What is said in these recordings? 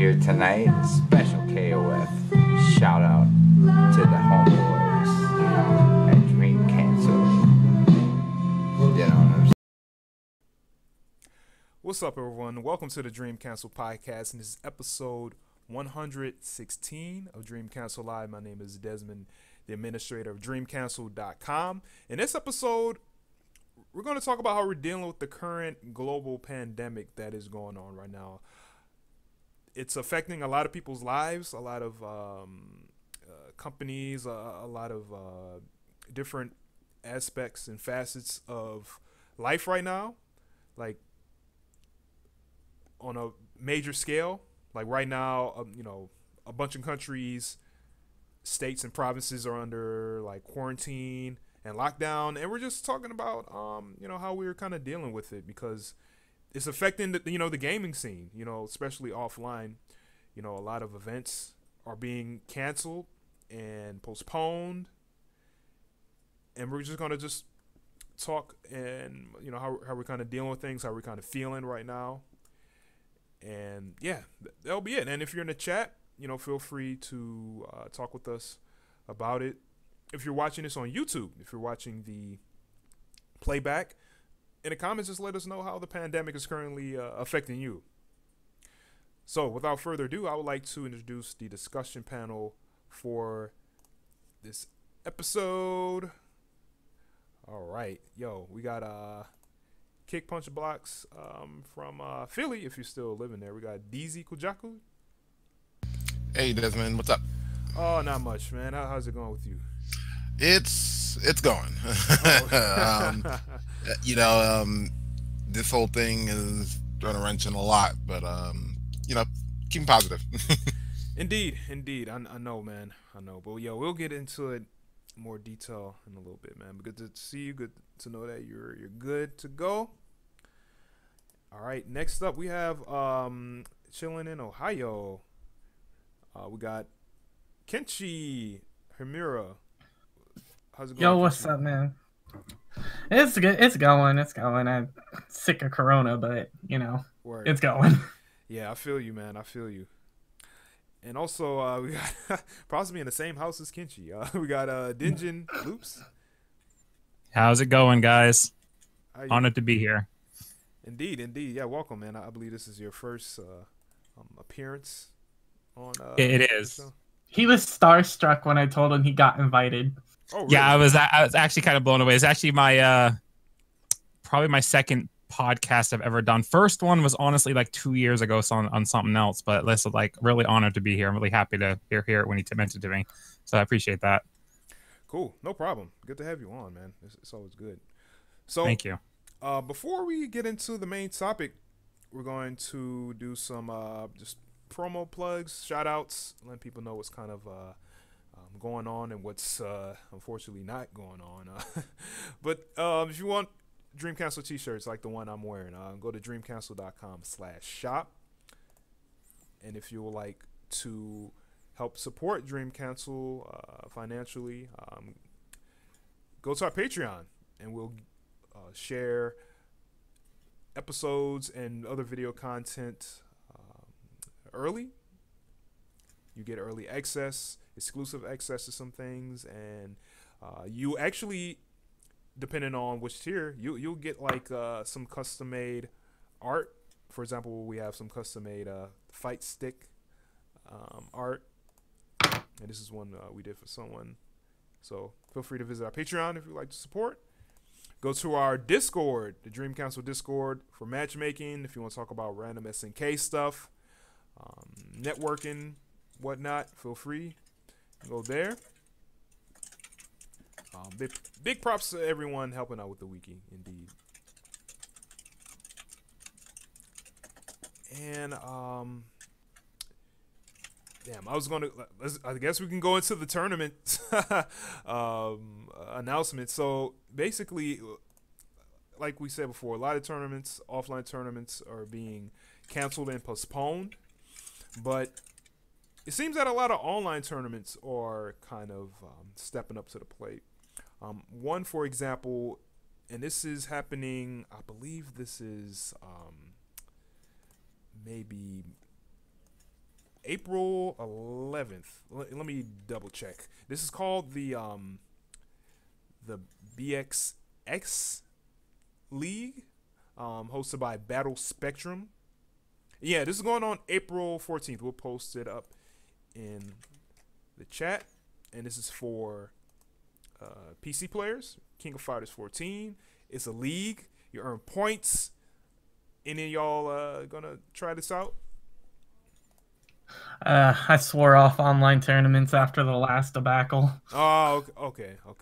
here tonight. Special KOF shout out to the homeboys at Dream Cancel. You know what I'm saying? What's up, everyone? Welcome to the Dream Cancel podcast, and this is episode 116 of Dream Cancel Live. My name is Desmond, the administrator of DreamCancel.com. In this episode, we're going to talk about how we're dealing with the current global pandemic that is going on right now. It's affecting a lot of people's lives, a lot of companies, a lot of different aspects and facets of life right now. Like on a major scale, like right now, a bunch of countries, states and provinces are under like quarantine and lockdown, and we're just talking about how we're kind of dealing with it because it's affecting the gaming scene, especially offline. A lot of events are being canceled and postponed, and we're just gonna just talk and how we're kind of dealing with things, how we're kind of feeling right now, and yeah, that'll be it. And if you're in the chat, feel free to talk with us about it. If you're watching this on YouTube, if you're watching the playback, in the comments, just let us know how the pandemic is currently affecting you. So, without further ado, I would like to introduce the discussion panel for this episode. All right, we got Kick Punch Blocks from Philly, if you're still living there. We got DZ Kujaku. Hey Desmond, what's up? Oh, not much, man. How's it going with you? It's going. This whole thing is throwing a wrench in a lot, but keep positive. Indeed. I know, man. I know, but we'll get into it in more detail in a little bit, man. But good to see you. Good to know that you're good to go. All right. Next up, we have chilling in Ohio. We got Kenshi Himura. How's it going? Yo, what's up, man? It's good. It's going. I'm sick of Corona, but Word. it's going. Yeah, I feel you, man. I feel you. And also, we got possibly in the same house as Kenshi. We got Dinjin Loops. How's it going, guys? Honored to be here. Indeed. Yeah, welcome, man. I believe this is your first appearance on. It is. He was starstruck when I told him he got invited. Oh, really? Yeah, I was actually kind of blown away. It's actually my probably my second podcast I've ever done. First one was honestly like 2 years ago, on something else. But listen, like really honored to be here. I'm really happy to hear it when he mentioned it to me. So I appreciate that. Cool, no problem. Good to have you on, man. It's always good. So thank you. Before we get into the main topic, we're going to do some just promo plugs, shout outs, letting people know what's kind of going on and what's unfortunately not going on. But if you want Dream Cancel t-shirts like the one I'm wearing, go to dreamcancel.com/shop. And if you would like to help support Dream Cancel financially, go to our Patreon and we'll share episodes and other video content early. You get early access, exclusive access to some things, and you actually, depending on which tier, you'll get like some custom made art. For example, we have some custom made fight stick art, and this is one we did for someone. So feel free to visit our Patreon if you'd like to support. Go to our Discord, the Dream Council Discord, for matchmaking. If you want to talk about random SNK stuff, networking, whatnot, feel free. Go there. Big props to everyone helping out with the wiki, indeed. And I guess we can go into the tournament announcement. So basically, like we said before, a lot of tournaments, offline tournaments, are being canceled and postponed. But it seems that a lot of online tournaments are kind of stepping up to the plate. One, for example, and this is happening, I believe this is maybe April 11th. Let me double check. This is called the BXX League, hosted by Battle Spectrum. Yeah, this is going on April 14th. We'll post it up in the chat, and this is for PC players. King of Fighters 14. It's a league. You earn points. Any of y'all gonna try this out? I swore off online tournaments after the last debacle. Oh, okay. All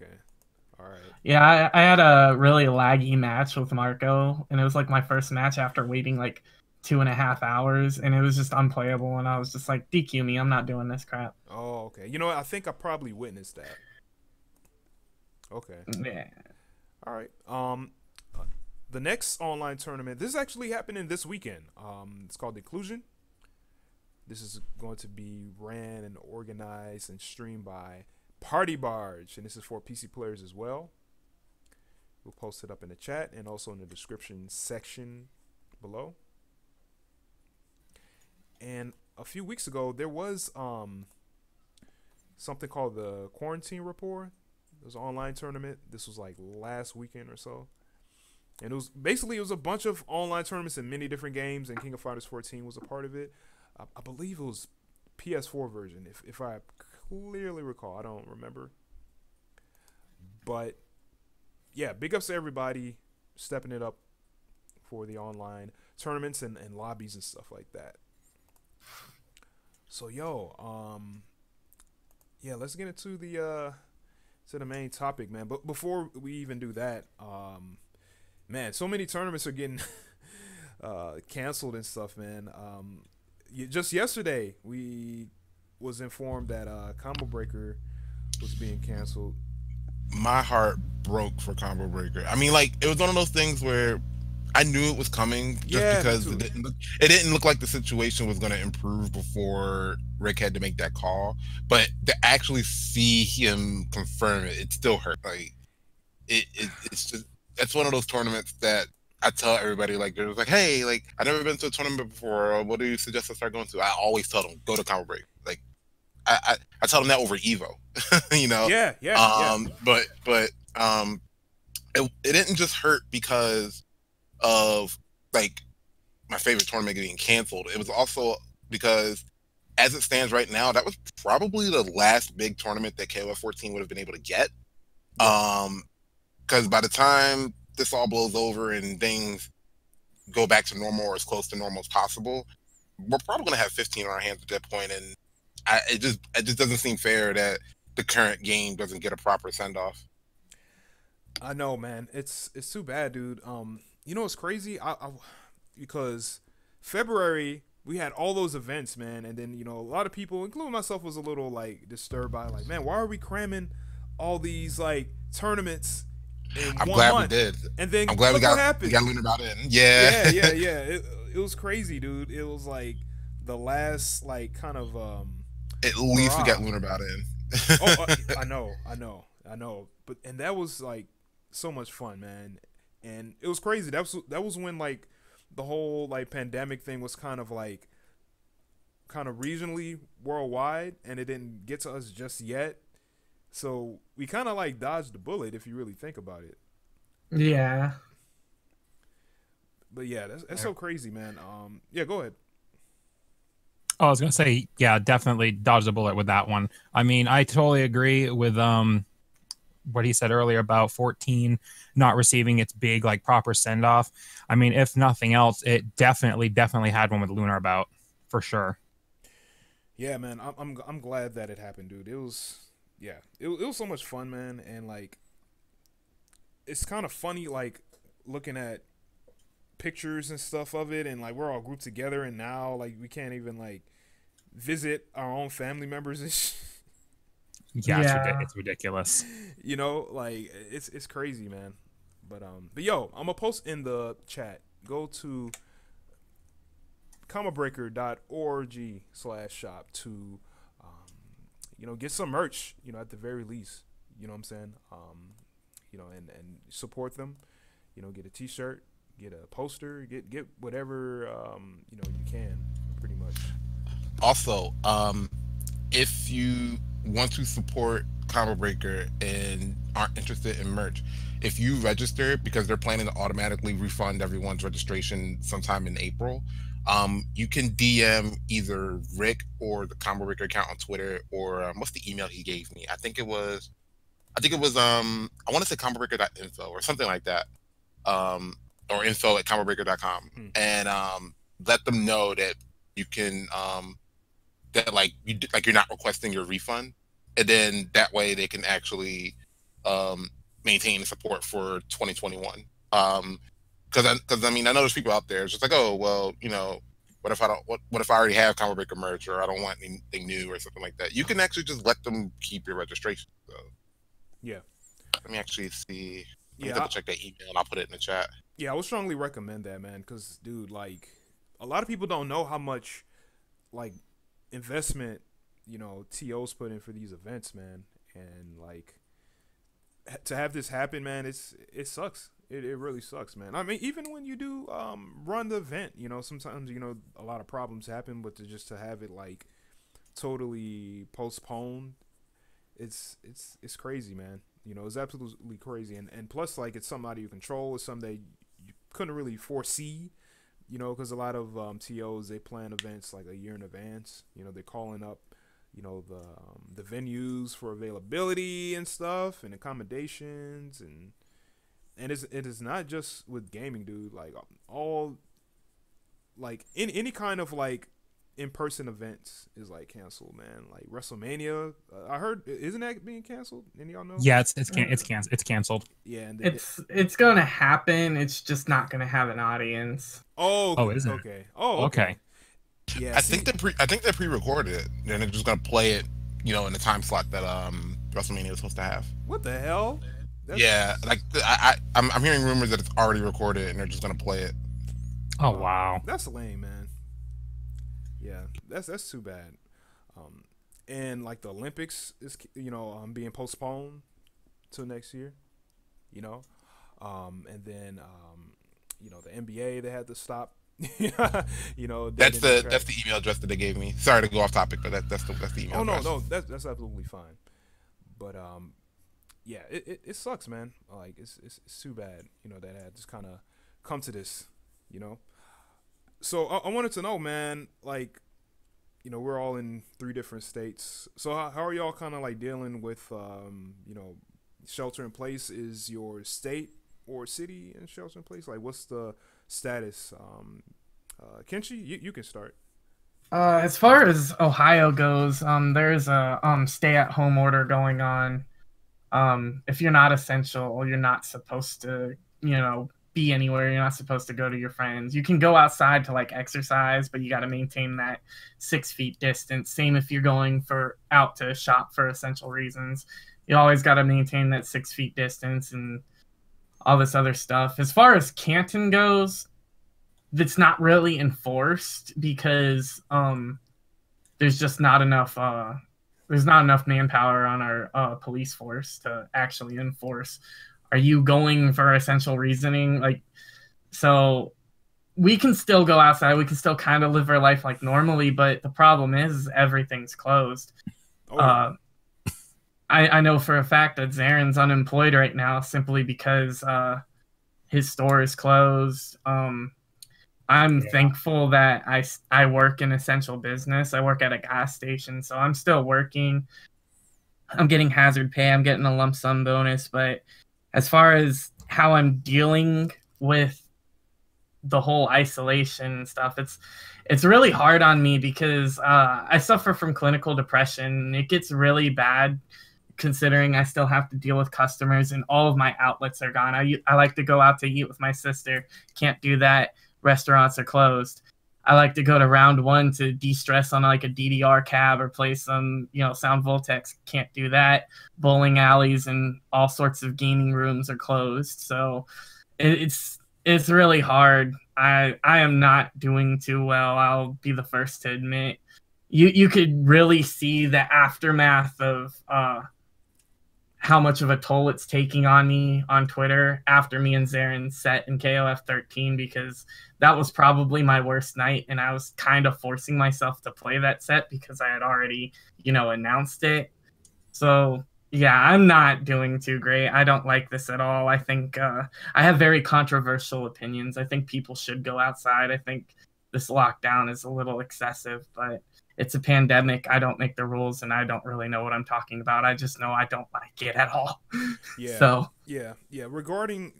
right. Yeah, I had a really laggy match with Marco, and it was like my first match after waiting like 2.5 hours, and it was just unplayable, and I was just like, DQ me, I'm not doing this crap. Oh, okay. You know what? I think I probably witnessed that. Okay. Yeah. All right. The next online tournament, this is actually happening this weekend. It's called Inclusion. This is going to be ran and organized and streamed by Party Barge, and this is for PC players as well. We'll post it up in the chat and also in the description section below. And a few weeks ago, there was something called the Quarantine Report. It was an online tournament. This was like last weekend or so. And it was a bunch of online tournaments in many different games, and King of Fighters 14 was a part of it. I believe it was PS4 version, if I clearly recall. I don't remember. But yeah, big ups to everybody stepping it up for the online tournaments and lobbies and stuff like that. So yeah, let's get into the main topic, man. But before we even do that, man, so many tournaments are getting canceled and stuff, man. Just yesterday, we was informed that Combo Breaker was being canceled. My heart broke for Combo Breaker. I mean, like, it was one of those things where I knew it was coming just because it didn't look like the situation was going to improve before Rick had to make that call. But to actually see him confirm it, it still hurt. Like, it's just, it's one of those tournaments that I tell everybody, like, they're like, hey, like, I've never been to a tournament before. Or what do you suggest I start going to? I always tell them, go to Combo Break. Like, I tell them that over Evo, you know? Yeah. But it didn't just hurt because of, like, my favorite tournament getting canceled. It was also because, as it stands right now, that was probably the last big tournament that KOF14 would have been able to get. Because by the time this all blows over and things go back to normal or as close to normal as possible, we're probably going to have 15 on our hands at that point, and it just doesn't seem fair that the current game doesn't get a proper send-off. I know, man. It's too bad, dude. You know what's crazy? Because February we had all those events, man, and then, you know, a lot of people, including myself, was a little like disturbed by, like, man, why are we cramming all these like tournaments in I'm 1 glad month? we did. And then I'm glad we got Lunar about in. Yeah. Yeah. It was crazy, dude. It was like the last, like, kind of at least we got Lunar about in. I know. But and that was like so much fun, man. And it was crazy. That was when, like, the whole, like, pandemic thing was kind of regionally worldwide, and it didn't get to us just yet. So we kind of like dodged the bullet if you really think about it. Yeah. But yeah, that's so crazy, man. Yeah, go ahead. Oh, I was gonna say, yeah, definitely dodged the bullet with that one. I mean, I totally agree with what he said earlier about 14 not receiving its big, like, proper send off. I mean, if nothing else, it definitely had one with Lunar about, for sure. Yeah, man, I'm glad that it happened, dude. It was so much fun, man, and, like, it's kind of funny, like, looking at pictures and stuff of it, and, like, we're all grouped together, and now, like, we can't even, like, visit our own family members and shit. Yeah, it's ridiculous. You know, like, it's crazy, man. But yo, I'm gonna post in the chat. Go to comabreaker.org/shop to you know, get some merch, you know, at the very least. You know what I'm saying? You know, and support them. You know, get a t-shirt, get a poster, get whatever you know, you can, pretty much. Also, if you want to support Combo Breaker and aren't interested in merch, if you register, because they're planning to automatically refund everyone's registration sometime in April, you can DM either Rick or the Combo Breaker account on Twitter, or what's the email he gave me? I want to say combobreaker.info or something like that, or info@combobreaker.com, and let them know that you can that like you're not requesting your refund, and then that way they can actually maintain support for 2021. Because I mean, I know there's people out there it's just like, oh well, what if I don't what if I already have Combo Breaker merch, or I don't want anything new or something like that. You can actually just let them keep your registration. So yeah, let me actually see. Let me yeah, double check that email and I'll put it in the chat. yeah. I would strongly recommend that, man, because dude, like, a lot of people don't know how much like investment TOs put in for these events, man, and like to have this happen, man, it sucks. It really sucks, man. I mean, even when you do run the event, sometimes a lot of problems happen, but to have it like totally postponed, it's crazy, man. It's absolutely crazy, and plus, like, it's something out of your control. It's something that you couldn't really foresee, because a lot of TOs, they plan events like a year in advance. They're calling up the venues for availability and stuff, and accommodations, and it is not just with gaming, dude. Like, all, like, in any kind of like in-person events is like canceled, man. Like WrestleMania, I heard, isn't that being canceled? Any of y'all know? Yeah, it's canceled. Yeah, and it's gonna happen. It's just not gonna have an audience. oh, is it? okay. Oh, okay. Yeah, I think they pre-recorded it, and they're just gonna play it, in the time slot that WrestleMania was supposed to have. What the hell? Yeah, like I'm hearing rumors that it's already recorded and they're just gonna play it. Oh wow, that's lame, man. Yeah, that's too bad. And like the Olympics is being postponed till next year. And then the NBA, they had to stop. That's the email address that they gave me. Sorry to go off topic, but that's the email. Oh address. no, that's absolutely fine. But yeah, it sucks, man. Like it's too bad, that I just kind of come to this, So I wanted to know, man, like, we're all in 3 different states. So how are y'all kind of like dealing with, shelter in place? Is your state or city in shelter in place? Like, what's the status? Kenshi, you can start. As far as Ohio goes, there's a stay-at-home order going on. If you're not essential, you're not supposed to, be anywhere. You're not supposed to go to your friends. You can go outside to like exercise, but you got to maintain that 6 feet distance. Same if you're going out to shop for essential reasons. You always got to maintain that 6 feet distance and all this other stuff. As far as Canton goes, that's not really enforced because there's just not enough manpower on our police force to actually enforce. Are you going for essential reasoning? Like, so we can still go outside. We can still kind of live our life like normally, but the problem is everything's closed. I know for a fact that Zaren's unemployed right now simply because his store is closed. I'm thankful that I work in essential business. I work at a gas station, so I'm still working. I'm getting hazard pay. I'm getting a lump sum bonus. But as far as how I'm dealing with the whole isolation stuff, it's really hard on me because I suffer from clinical depression. It gets really bad considering I still have to deal with customers and all of my outlets are gone. I like to go out to eat with my sister. Can't do that. Restaurants are closed. I like to go to Round One to de-stress on like a DDR cab or play some, Sound Voltex. Can't do that. Bowling alleys and all sorts of gaming rooms are closed. So it's really hard. I am not doing too well. I'll be the first to admit. You could really see the aftermath of how much of a toll it's taking on me on Twitter after me and Zarin set in KOF 13, because that was probably my worst night, and I was kind of forcing myself to play that set because I had already, announced it. So yeah, I'm not doing too great. I don't like this at all. I think I have very controversial opinions. I think people should go outside. I think this lockdown is a little excessive, but it's a pandemic. I don't make the rules, and I don't really know what I'm talking about. I just know I don't like it at all. Yeah. So yeah. Regarding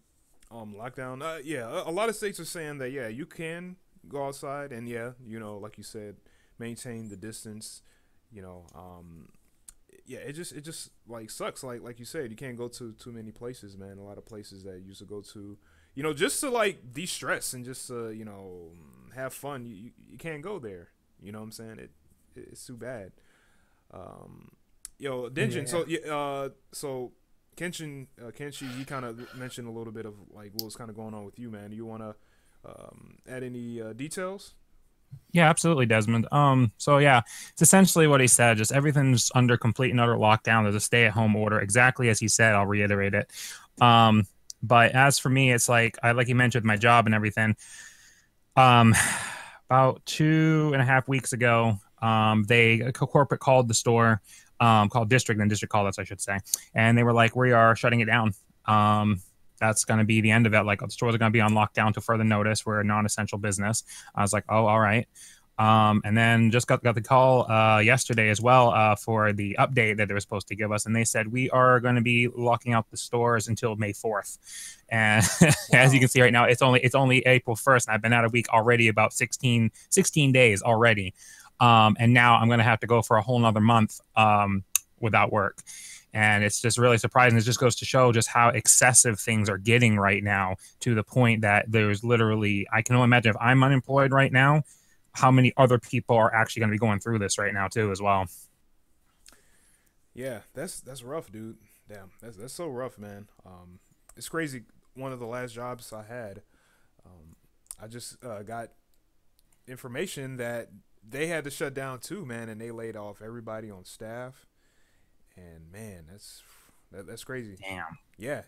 lockdown, a lot of states are saying that you can go outside, and like you said, maintain the distance. It just like sucks. Like you said, you can't go to too many places, man. A lot of places that you used to go to, just to like de-stress and just have fun. You can't go there. You know what I'm saying? It's too bad. Denjin. So Kenshin, Kenshi, you kind of mentioned a little bit of like what was kind of going on with you, man. Do you want to add any details? Yeah, absolutely, Desmond. So yeah, it's essentially what he said. Just everything's under complete and utter lockdown. There's a stay-at-home order, exactly as he said. I'll reiterate it. But as for me, it's like he mentioned my job and everything. About 2.5 weeks ago, corporate called the store, called District, and District called us, I should say, and they were like, "We are shutting it down. That's going to be the end of it. Like, the stores are going to be on lockdown to further notice. We're a non-essential business." I was like, "Oh, all right." And then just got the call yesterday as well for the update that they were supposed to give us, and they said we are going to be locking out the stores until May 4th. And as you can see right now, it's only April 1st, and I've been out a week already, about 16 days already. And now I'm going to have to go for a whole nother month without work. And it's just really surprising. It just goes to show just how excessive things are getting right now, to the point that there's literally, I can only imagine if I'm unemployed right now, how many other people are actually going to be going through this right now too as well. Yeah, that's rough, dude. Damn, that's so rough, man. It's crazy. One of the last jobs I had, I just got information that they had to shut down too, man, and they laid off everybody on staff. And man, that's crazy. Damn. Yeah.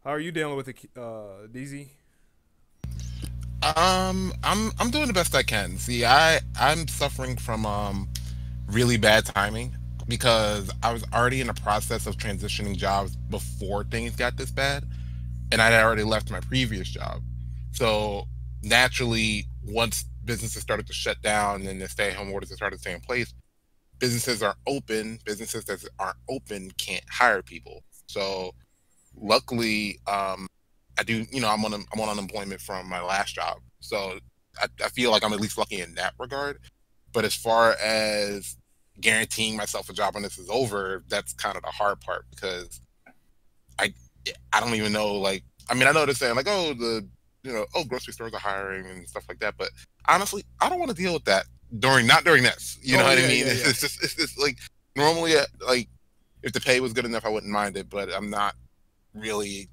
How are you dealing with it, DZ? I'm doing the best I can. See, I'm suffering from really bad timing, because I was already in the process of transitioning jobs before things got this bad, and I'd already left my previous job. So naturally, once businesses started to shut down and the stay-at-home orders started to stay in place, businesses are open. Businesses that aren't open can't hire people. So luckily, I do, I'm on unemployment from my last job. So I feel like I'm at least lucky in that regard. But as far as guaranteeing myself a job when this is over, that's kind of the hard part, because I don't even know, like, I mean, I know they're saying like, oh, grocery stores are hiring and stuff like that, but honestly, I don't want to deal with that not during this. You know what I mean? Yeah. It's just like, normally, like, if the pay was good enough, I wouldn't mind it, but I'm not really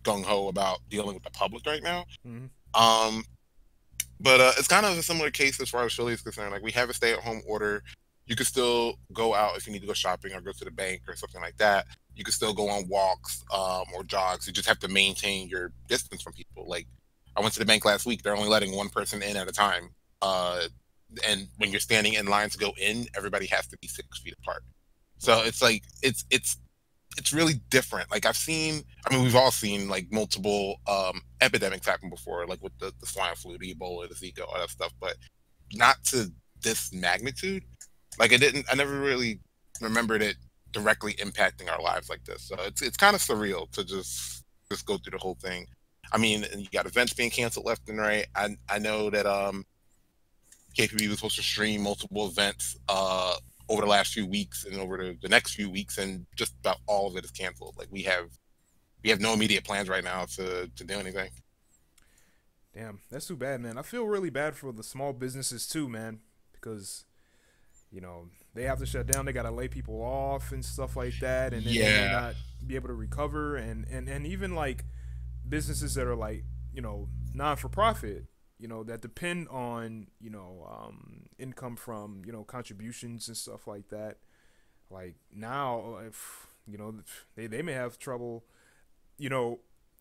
gung-ho about dealing with the public right now. Mm-hmm. But it's kind of a similar case as far as Philly is concerned. Like, we have a stay-at-home order. You can still go out if you need to go shopping or go to the bank or something like that. You can still go on walks or jogs. You just have to maintain your distance from people. Like, I went to the bank last week. They're only letting one person in at a time. And when you're standing in line to go in, everybody has to be 6 feet apart. So it's like, it's really different. Like, we've all seen like multiple epidemics happen before, like with the swine flu, the Ebola, the Zika, all that stuff, but not to this magnitude. Like, I never really remembered it directly impacting our lives like this. So it's kind of surreal to just go through the whole thing. I mean, you got events being canceled left and right. I know that KPB was supposed to stream multiple events over the last few weeks and over the next few weeks, and just about all of it is canceled. Like, we have no immediate plans right now to do anything. Damn, that's too bad, man. I feel really bad for the small businesses too, man, because they have to shut down. They got to lay people off and stuff like that, and then they may not be able to recover. And even like businesses that are like, non-for-profit, that depend on, income from, contributions and stuff like that. Like, now, if You know, they may have trouble, you know,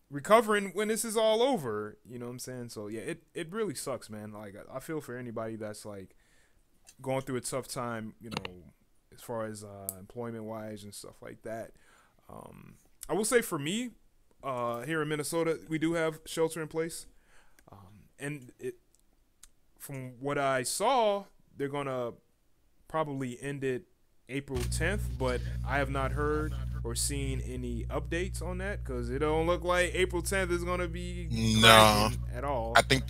recovering when this is all over. You know what I'm saying? So yeah, it really sucks, man. Like I feel for anybody that's like going through a tough time, you know, as far as employment wise and stuff like that. I will say for me, here in Minnesota, we do have shelter in place, and from what I saw, they're gonna probably end it April 10th, but I have not heard or seen any updates on that because it don't look like April 10th is gonna be cracking at all. I think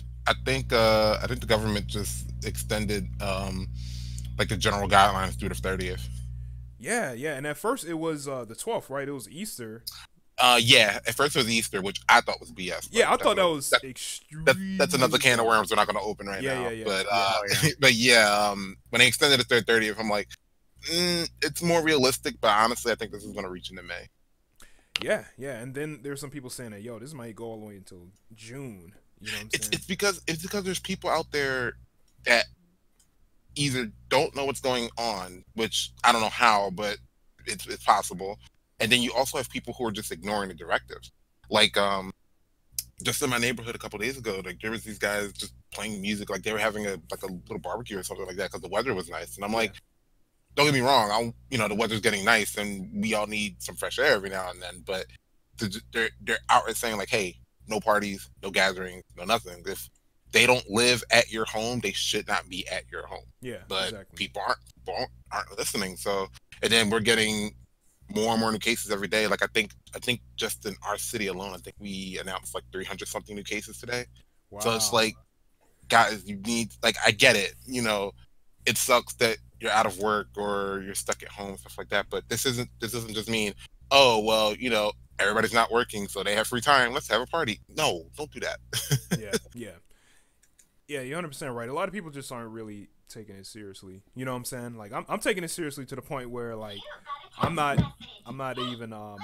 the government just extended like the general guidelines through the 30th. Yeah, and at first it was the 12th, right? It was Easter. Yeah, at first it was Easter, which I thought was BS. Yeah, I thought that was extreme. That's another can of worms we're not going to open right now. Yeah. But when they extended it to the 30th, I'm like, it's more realistic. But honestly, I think this is going to reach into May. Yeah, and then there's some people saying that this might go all the way until June. You know what I'm saying? It's because there's people out there that either don't know what's going on, which I don't know how, but it's possible. And then you also have people who are just ignoring the directives. Like, just in my neighborhood a couple of days ago, like there was these guys just playing music, like they were having a little barbecue or something like that because the weather was nice. And I'm like, don't get me wrong, the weather's getting nice and we all need some fresh air every now and then. But they're outright saying like, hey, no parties, no gatherings, no nothing. If they don't live at your home, they should not be at your home. Yeah, but exactly. people aren't listening. So, and then we're getting more and more new cases every day. Like I think just in our city alone, I think we announced like 300 something new cases today. Wow. So it's like, guys, you need, like, I get it. You know, it sucks that you're out of work or you're stuck at home, stuff like that. But this doesn't just mean, oh, well, you know, everybody's not working, so they have free time. Let's have a party. No, don't do that. Yeah, you're 100% right. A lot of people just aren't really taking it seriously. You know what I'm saying? Like I'm taking it seriously to the point where like I'm not even oh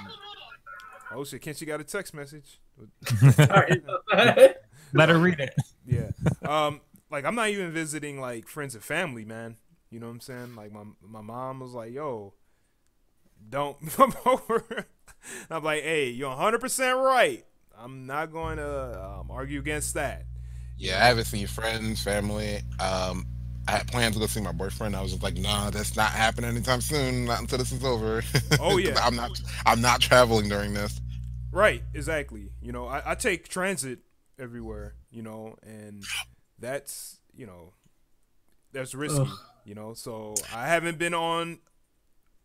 shit, Kenshi got a text message. Let her read it. Yeah. Like I'm not even visiting like friends and family, man. You know what I'm saying? Like my mom was like, "Yo, don't come over." I'm like, "Hey, you're 100% right. I'm not going to argue against that." Yeah, I haven't seen friends, family. I had plans to go see my boyfriend. I was just like, nah, that's not happening anytime soon. Not until this is over. Oh yeah, I'm not traveling during this. Right, exactly. You know, I take transit everywhere. You know, and that's risky. Ugh. You know, so I haven't been on,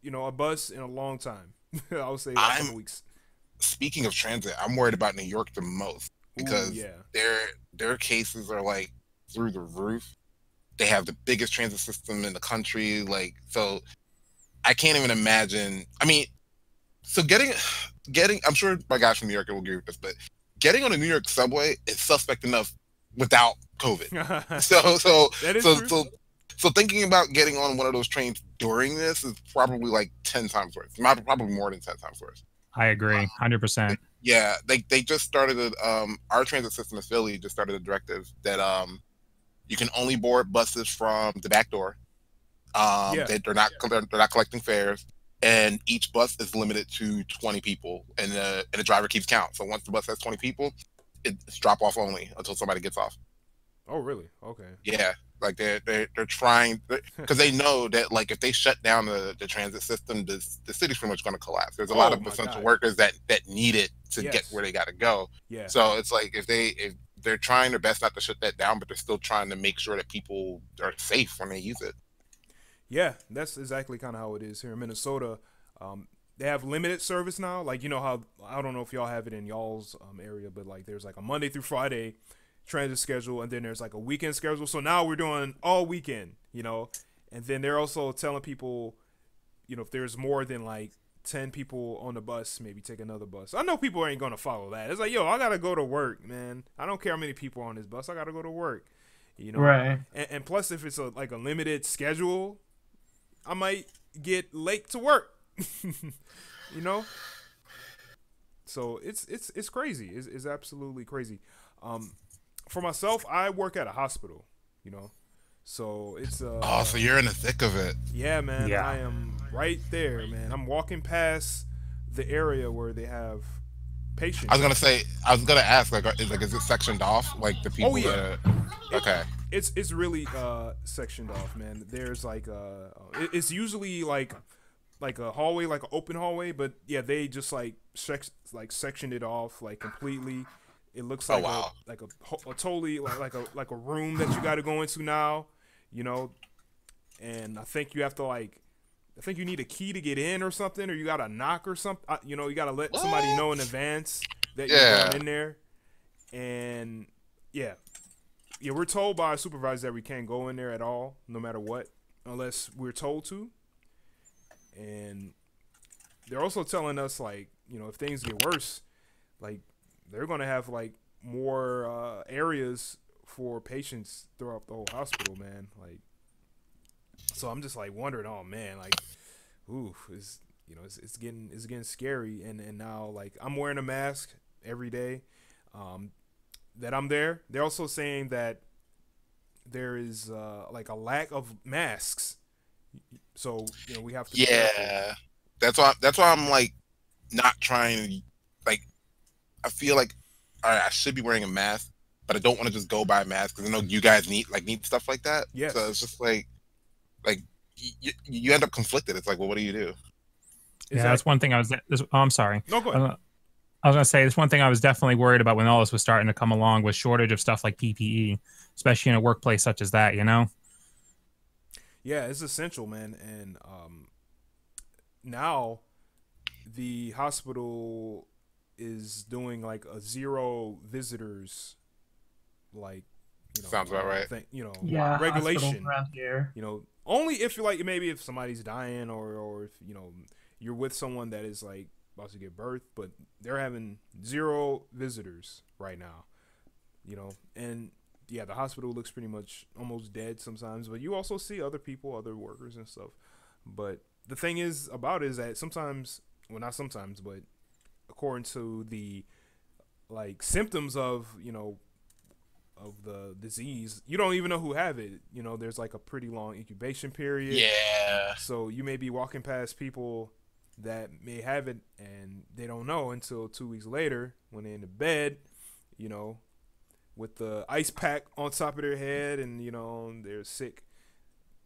a bus in a long time. I would say like a couple weeks. Speaking of transit, I'm worried about New York the most because their cases are like through the roof. They have the biggest transit system in the country. Like, so I can't even imagine. I mean, so getting, I'm sure my guys from New York will agree with this, but getting on a New York subway is suspect enough without COVID. So thinking about getting on one of those trains during this is probably like 10 times worse. Probably more than 10 times worse. I agree, 100%. Yeah, they just started our transit system in Philly just started a directive that you can only board buses from the back door. They're not collecting fares, and each bus is limited to 20 people, and the driver keeps count. So once the bus has 20 people, it's drop off only until somebody gets off. Oh, really? Okay. Yeah, like they're trying, because they know that like if they shut down the transit system, the city's pretty much going to collapse. There's a lot of essential workers that need it to get where they got to go. Yeah. So it's like if they're trying their best not to shut that down, but they're still trying to make sure that people are safe when they use it. Yeah, that's exactly kind of how it is here in Minnesota. They have limited service now. Like, you know how, I don't know if y'all have it in y'all's area, but like there's like a Monday through Friday transit schedule, and then there's like a weekend schedule. So now we're doing all weekend, and then they're also telling people, if there's more than like 10 people on the bus, maybe take another bus. I know people ain't gonna follow that. It's like, yo, I gotta go to work, man. I don't care how many people are on this bus. I gotta go to work, Right. And plus, if it's a limited schedule, I might get late to work. So it's crazy. It's absolutely crazy. For myself, I work at a hospital, so it's so you're in the thick of it. Yeah, man. Yeah. I am right there, man. I'm walking past the area where they have patients. I was gonna ask, like, is it sectioned off, like the people Oh yeah, that are, okay. it's really sectioned off, man. There's like it's usually like a hallway, like an open hallway, but yeah, they just like sectioned it off like completely. It looks like a totally like a room that you got to go into now, you know. And I think you have to I think you need a key to get in or something, or you got to knock or something. You know, you got to let somebody know in advance that you're going in there. And yeah, we're told by our supervisor that we can't go in there at all, no matter what, unless we're told to. And they're also telling us, like, you know, if things get worse, like, they're gonna have like more areas for patients throughout the whole hospital, man. Like, so I'm just like wondering, oh man, like, ooh, it's getting scary. And now, like, I'm wearing a mask every day that I'm there. They're also saying that there is like a lack of masks, so you know we have to be careful. That's why I'm like not trying to, like, I feel like, all right, I should be wearing a mask, but I don't want to just go buy a mask because I know you guys need stuff like that. Yes. So it's just like you end up conflicted. It's like, well, what do you do? Yeah, that's one thing I'm sorry. No, go ahead. I was gonna say this one thing I was definitely worried about when all this was starting to come along was shortage of stuff like PPE, especially in a workplace such as that, you know? Yeah, it's essential, man. And now the hospital is doing like a 0 visitors, like, you know, sounds about right. Regulation around here. You know, only if you're like, maybe if somebody's dying or if, you know, you're with someone that is like about to give birth, but they're having 0 visitors right now, you know. And yeah, the hospital looks pretty much almost dead sometimes, but you also see other people, other workers and stuff. But the thing is about it is that sometimes, well, not sometimes, but according to the like symptoms of, you know, of the disease, you don't even know who have it. You know, there's like a pretty long incubation period. Yeah. So you may be walking past people that may have it and they don't know until 2 weeks later when they're in the bed, you know, with the ice pack on top of their head, and, you know, they're sick.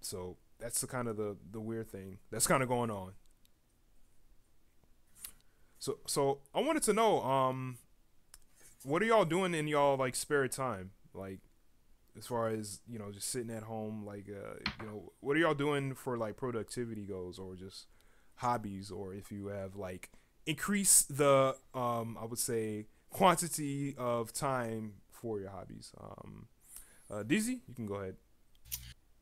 So that's the kind of the weird thing that's kind of going on. So I wanted to know, what are y'all doing in y'all like spare time? Like, as far as, you know, just sitting at home, like, you know, what are y'all doing for like productivity goals or just hobbies, or if you have like increase the, I would say, quantity of time for your hobbies. DZ, you can go ahead.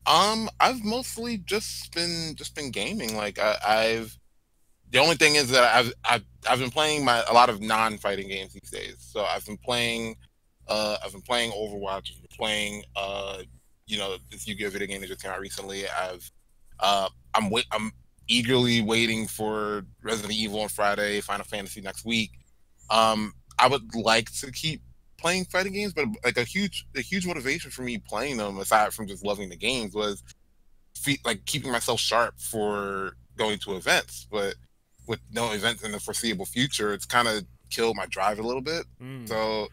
I've mostly just been gaming. Like, I've the only thing is that I've been playing a lot of non-fighting games these days. So I've been playing Overwatch. I've been playing you know, this Yu-Gi-Oh video game that just came out recently. I'm eagerly waiting for Resident Evil on Friday, Final Fantasy next week. I would like to keep playing fighting games, but like a huge motivation for me playing them, aside from just loving the games, was like keeping myself sharp for going to events. But with no events in the foreseeable future, it's kind of killed my drive a little bit. So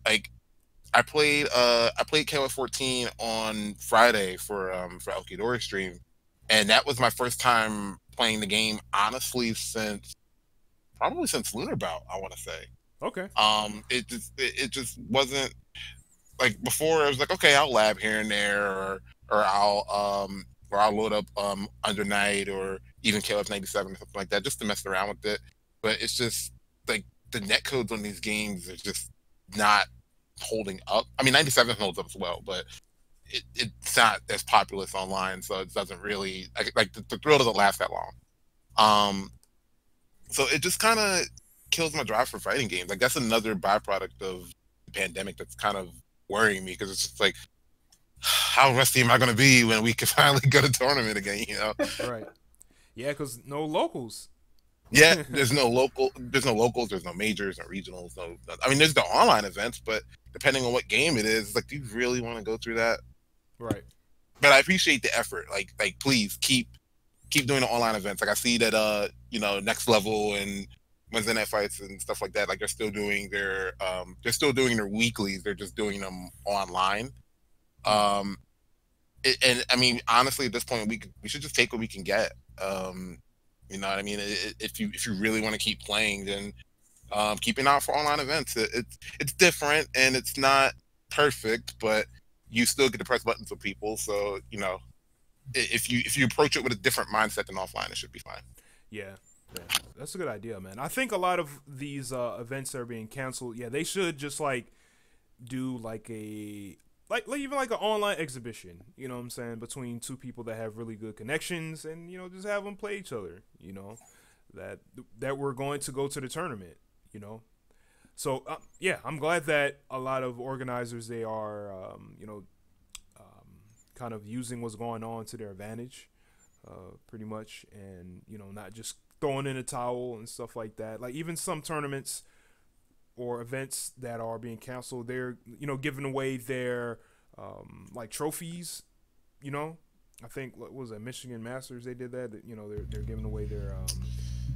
like I played KOFXIV on Friday for Elkidori stream, and that was my first time playing the game, honestly, since Lunar Bout, I want to say. Okay. It just wasn't like before. It was like, okay, I'll lab here and there, or I'll load up Under Night or even KOF97 or something like that, just to mess around with it. But it's just like the netcodes on these games are just not holding up. I mean, 97 holds up as well, but it's not as populous online, so it doesn't really like the thrill doesn't last that long. So it just kind of kills my drive for fighting games. Like, that's another byproduct of the pandemic that's kind of worrying me, because it's just like, how rusty am I going to be when we can finally go to tournament again? You know? Right. Yeah, because no locals. Yeah, there's no locals, there's no majors, no regionals, I mean, there's the online events, but depending on what game it is, like, do you really want to go through that? Right. But I appreciate the effort. Like please keep doing the online events. Like, I see that you know, Next Level and Wednesday night fights and stuff like that. Like they're still doing their weeklies. They're just doing them online. And I mean, honestly, at this point, we should just take what we can get. You know what I mean? If you really want to keep playing, then keep an eye out for online events. It's different and it's not perfect, but you still get to press buttons with people. So you know, if you approach it with a different mindset than offline, it should be fine. Yeah, that's a good idea, man. I think a lot of these events that are being canceled, yeah, they should just like do like a like even like an online exhibition. You know what I'm saying, between two people that have really good connections, and you know, just have them play each other. You know, that we're going to go to the tournament. You know, so yeah, I'm glad that a lot of organizers, they are you know, kind of using what's going on to their advantage, pretty much, and you know, not just throwing in a towel and stuff like that. Like even some tournaments or events that are being canceled, they're, you know, giving away their like trophies. You know, I think what was it, Michigan Masters, they did that. You know, they're giving away their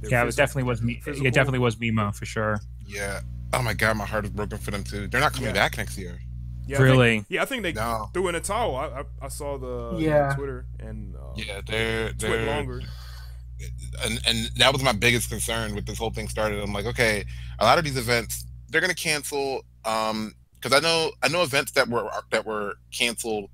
yeah, it definitely was me. It definitely was Mimo for sure. Yeah. Oh my God, my heart is broken for them too. They're not coming back next year. Yeah, really? I think they threw in a towel. I saw the on Twitter, and yeah, they're longer. And that was my biggest concern with this whole thing started. I'm like, okay, a lot of these events they're gonna cancel. Because I know events that were canceled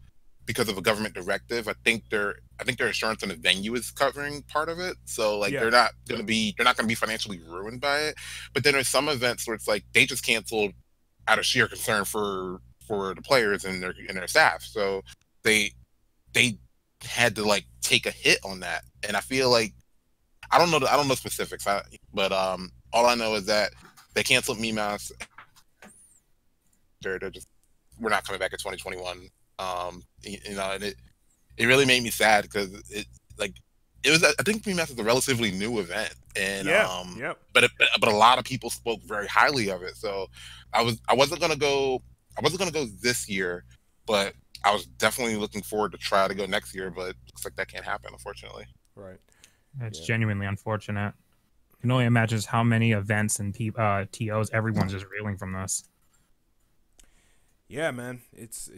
because of a government directive. I think their insurance on the venue is covering part of it. So like they're not gonna be financially ruined by it. But then there's some events where it's like they just canceled out of sheer concern for the players and their staff. So they had to like take a hit on that. And I feel like I don't know specifics, but all I know is that they canceled Mimas. They're just, we're not coming back in 2021. You know, and it really made me sad because it was, I think Mimas is a relatively new event, and but a lot of people spoke very highly of it. So I wasn't gonna go this year, but I was definitely looking forward to try to go next year. But looks like that can't happen, unfortunately. Right. It's genuinely unfortunate. You can only imagine just how many events and TOs everyone's just reeling from this. Yeah, man, it's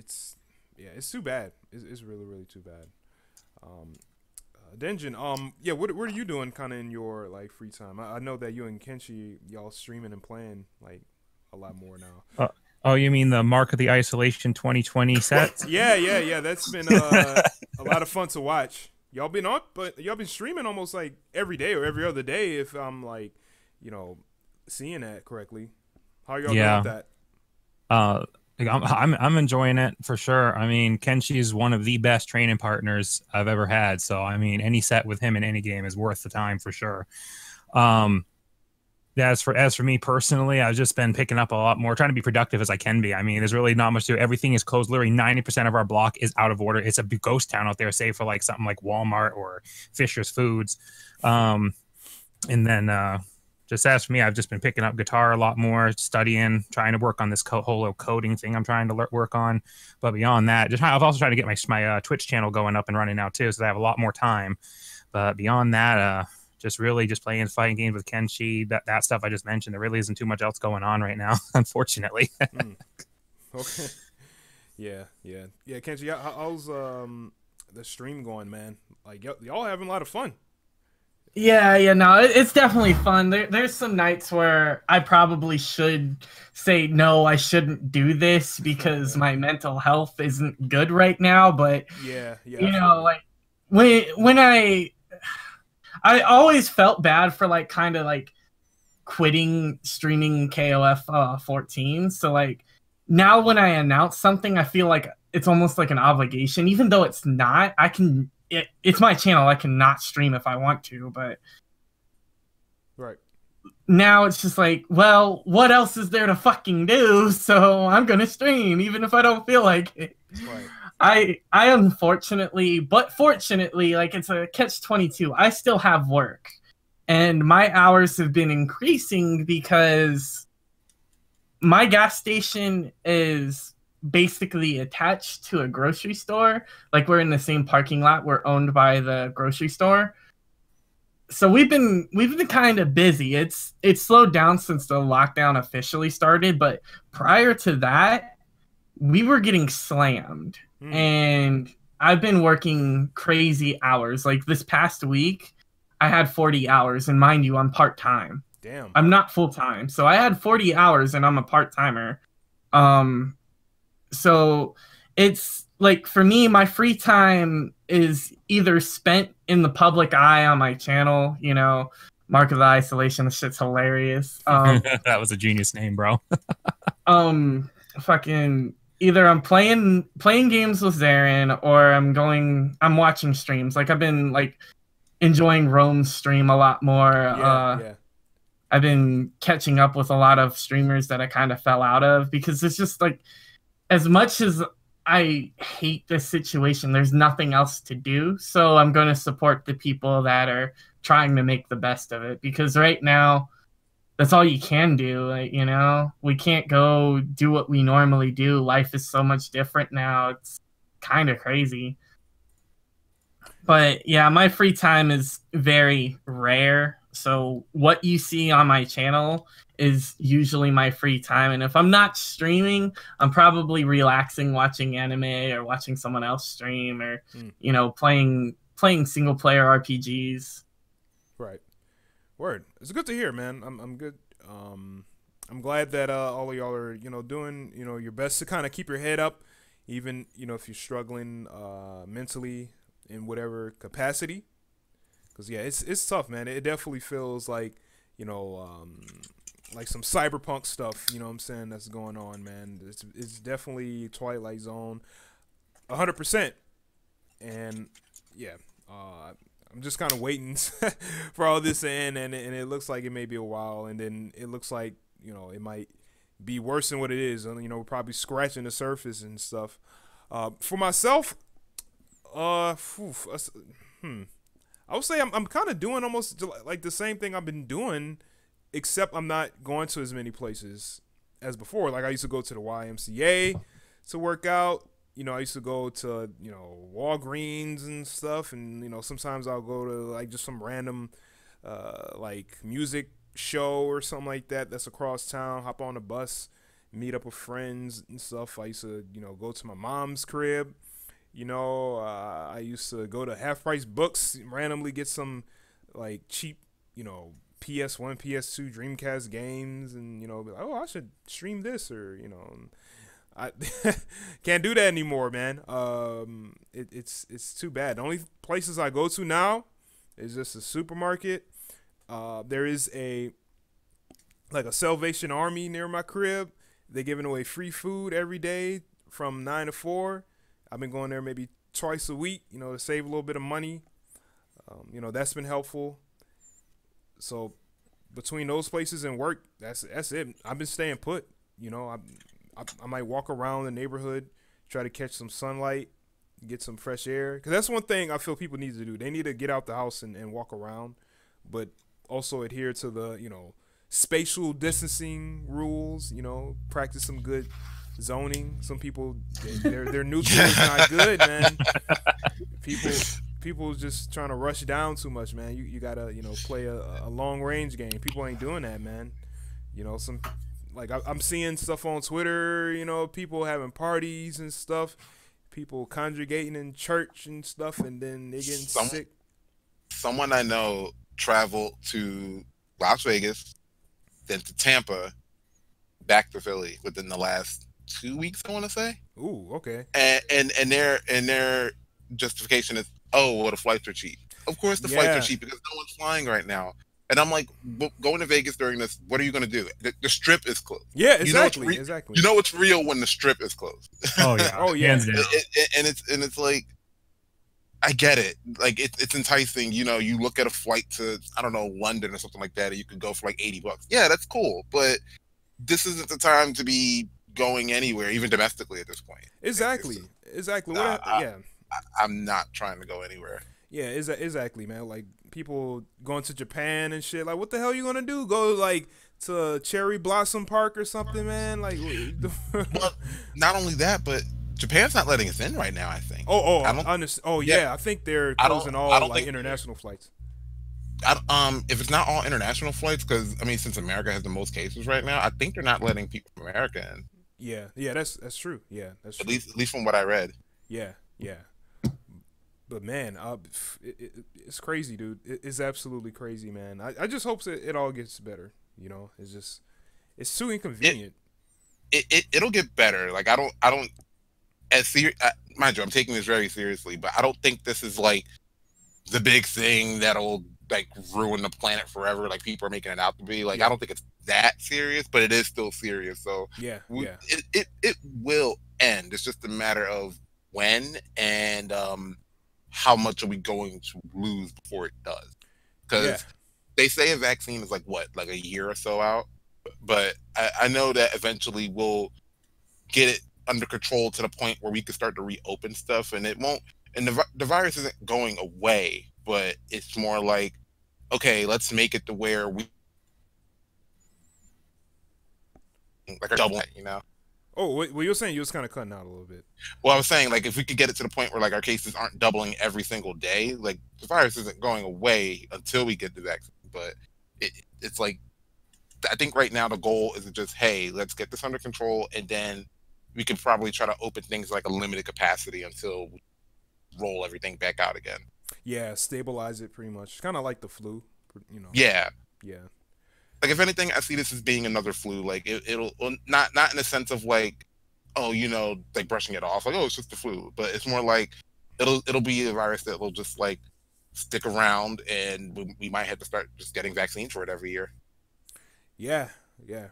too bad. It's really, really too bad. Denjin, yeah, what are you doing kind of in your like free time? I know that you and Kenshi, y'all streaming and playing like a lot more now. Oh, you mean the Mark of the Isolation 2020 set? yeah. That's been a lot of fun to watch. Y'all been streaming almost like every day or every other day, if I'm like, you know, seeing that correctly. How y'all doing with that? I'm enjoying it for sure. I mean, Kenshi is one of the best training partners I've ever had. So I mean, any set with him in any game is worth the time for sure. As for me personally, I've just been picking up a lot more, trying to be productive as I can be. I mean, there's really not much to do. Everything is closed. Literally 90% of our block is out of order. It's a ghost town out there, save for like something like Walmart or Fisher's Foods. And then just as for me, I've just been picking up guitar a lot more, studying, trying to work on this whole coding thing I'm trying to work on. But beyond that, I've also tried to get my Twitch channel going up and running now too, so I have a lot more time. But beyond that, just playing fighting games with Kenshi, that stuff I just mentioned. There really isn't too much else going on right now, unfortunately. Okay. Yeah. Kenshi, how's the stream going, man? Like y'all having a lot of fun. Yeah, no, it's definitely fun. There's some nights where I probably should say, no, I shouldn't do this because my mental health isn't good right now. But, you know, like, when I always felt bad for, like, kind of, like, quitting streaming KOF 14. So, like, now when I announce something, I feel like it's almost like an obligation. Even though it's not, it's my channel. I can not stream if I want to, but right now it's just like, well, what else is there to fucking do? So I'm gonna stream even if I don't feel like it. Right. I unfortunately, but fortunately, like it's a catch-22. I still have work, and my hours have been increasing because my gas station is basically attached to a grocery store. Like we're in the same parking lot. We're owned by the grocery store. so we've been kind of busy. It's slowed down since the lockdown officially started, but prior to that, we were getting slammed. And I've been working crazy hours. Like this past week, I had 40 hours, and mind you, I'm part-time. Damn. I'm not full-time. So I had 40 hours and I'm a part-timer. So it's like, for me, my free time is either spent in the public eye on my channel, you know, Mark of the Isolation, the shit's hilarious. That was a genius name, bro. Fucking either I'm playing games with Zarin, or I'm watching streams. Like I've been like enjoying Rome's stream a lot more. Yeah. I've been catching up with a lot of streamers that I kind of fell out of, because it's just like, as much as I hate this situation, there's nothing else to do. So I'm going to support the people that are trying to make the best of it, because right now that's all you can do. Like, you know, we can't go do what we normally do. Life is so much different now. It's kind of crazy. But yeah, my free time is very rare. So what you see on my channel is usually my free time. And if I'm not streaming, I'm probably relaxing, watching anime or watching someone else stream, or, you know, playing single player RPGs. Right. Word. It's good to hear, man. I'm good. I'm glad that all of y'all are, you know, doing, you know, your best to kind of keep your head up, even, you know, if you're struggling mentally in whatever capacity. Because, yeah, it's tough, man. It definitely feels like, you know, like some cyberpunk stuff, you know what I'm saying, that's going on, man. It's definitely Twilight Zone, 100%. And, yeah, I'm just kind of waiting for all this to end, and it looks like it may be a while, and then it looks like, you know, it might be worse than what it is, and, you know, we're probably scratching the surface and stuff. For myself, I would say I'm kind of doing almost like the same thing I've been doing, except I'm not going to as many places as before. Like I used to go to the YMCA to work out. You know, I used to go to, you know, Walgreens and stuff, and, you know, sometimes I'll go to like just some random like music show or something like that that's across town, hop on a bus, meet up with friends and stuff. I used to, you know, go to my mom's crib. You know, I used to go to Half Price Books, randomly get some like cheap, you know, PS1, PS2, Dreamcast games, and, you know, be like, oh, I should stream this, or, you know, I can't do that anymore, man. It's too bad. The only places I go to now is just a supermarket. There is a Salvation Army near my crib. They're giving away free food every day from 9 to 4. I've been going there maybe twice a week, you know, to save a little bit of money. You know, that's been helpful. So between those places and work, that's it. I've been staying put. You know, I might walk around the neighborhood, try to catch some sunlight, get some fresh air. Because that's one thing I feel people need to do. They need to get out the house and walk around, but also adhere to the, you know, spatial distancing rules, you know, practice some good zoning. Some people, their neutral is not good, man. People just trying to rush down too much, man. You gotta, you know, play a long range game. People ain't doing that, man. You know, I'm seeing stuff on Twitter, you know, people having parties and stuff, people congregating in church and stuff, and then they getting sick. Someone I know traveled to Las Vegas, then to Tampa, back to Philly within the last 2 weeks, I want to say. Ooh, okay. And their justification is, oh, well, the flights are cheap. Of course the flights are cheap because no one's flying right now. And I'm like, going to Vegas during this, what are you going to do? The strip is closed. Yeah, exactly. Exactly. You know it's real when the strip is closed. Oh yeah. Oh yeah. And it's like, I get it. Like it's enticing. You know, you look at a flight to, I don't know, London or something like that, and you could go for like $80. Yeah, that's cool. But this isn't the time to be going anywhere, even domestically at this point. Exactly. Exactly. I'm not trying to go anywhere. Yeah, exactly, man. Like people going to Japan and shit. Like, what the hell are you gonna do? Go like to Cherry Blossom Park or something, man? Like, well, not only that, but Japan's not letting us in right now, I think. I understand. Oh yeah, I think they're closing all like international flights. if it's not all international flights, because I mean, since America has the most cases right now, I think they're not letting people from America in. Yeah, yeah, that's true. Yeah, that's At true. least from what I read. Yeah, yeah. But man, it's crazy, dude. It's absolutely crazy, man. I just hope that it all gets better. You know, it's too inconvenient. It'll get better. Like I don't as serious. Mind you, I'm taking this very seriously, but I don't think this is like the big thing that'll like ruin the planet forever. Like people are making it out to be. Like Yeah. I don't think it's that serious, but it is still serious. So Yeah, it will end. It's just a matter of when and how much are we going to lose before it does? Because yeah, they say a vaccine is like what, like a year or so out. But I know that eventually we'll get it under control to the point where we can start to reopen stuff, and it won't. And the virus isn't going away, but it's more like, okay, let's make it to where we like double it, you know. Oh, well, you're saying you was kind of cutting out a little bit. Well, I was saying, like, if we could get it to the point where, like, our cases aren't doubling every single day, like, the virus isn't going away until we get the vaccine. But it's like, I think right now the goal is to just, hey, let's get this under control, and then we can probably try to open things like a limited capacity until we roll everything back out again. Yeah, stabilize it pretty much. Kind of like the flu, you know. Yeah. Yeah. Like, if anything, I see this as being another flu. Like, it'll not in the sense of like, oh, you know, like brushing it off, like, oh, it's just the flu. But it's more like it'll be a virus that will just like stick around, and we might have to start just getting vaccines for it every year. Yeah, yeah,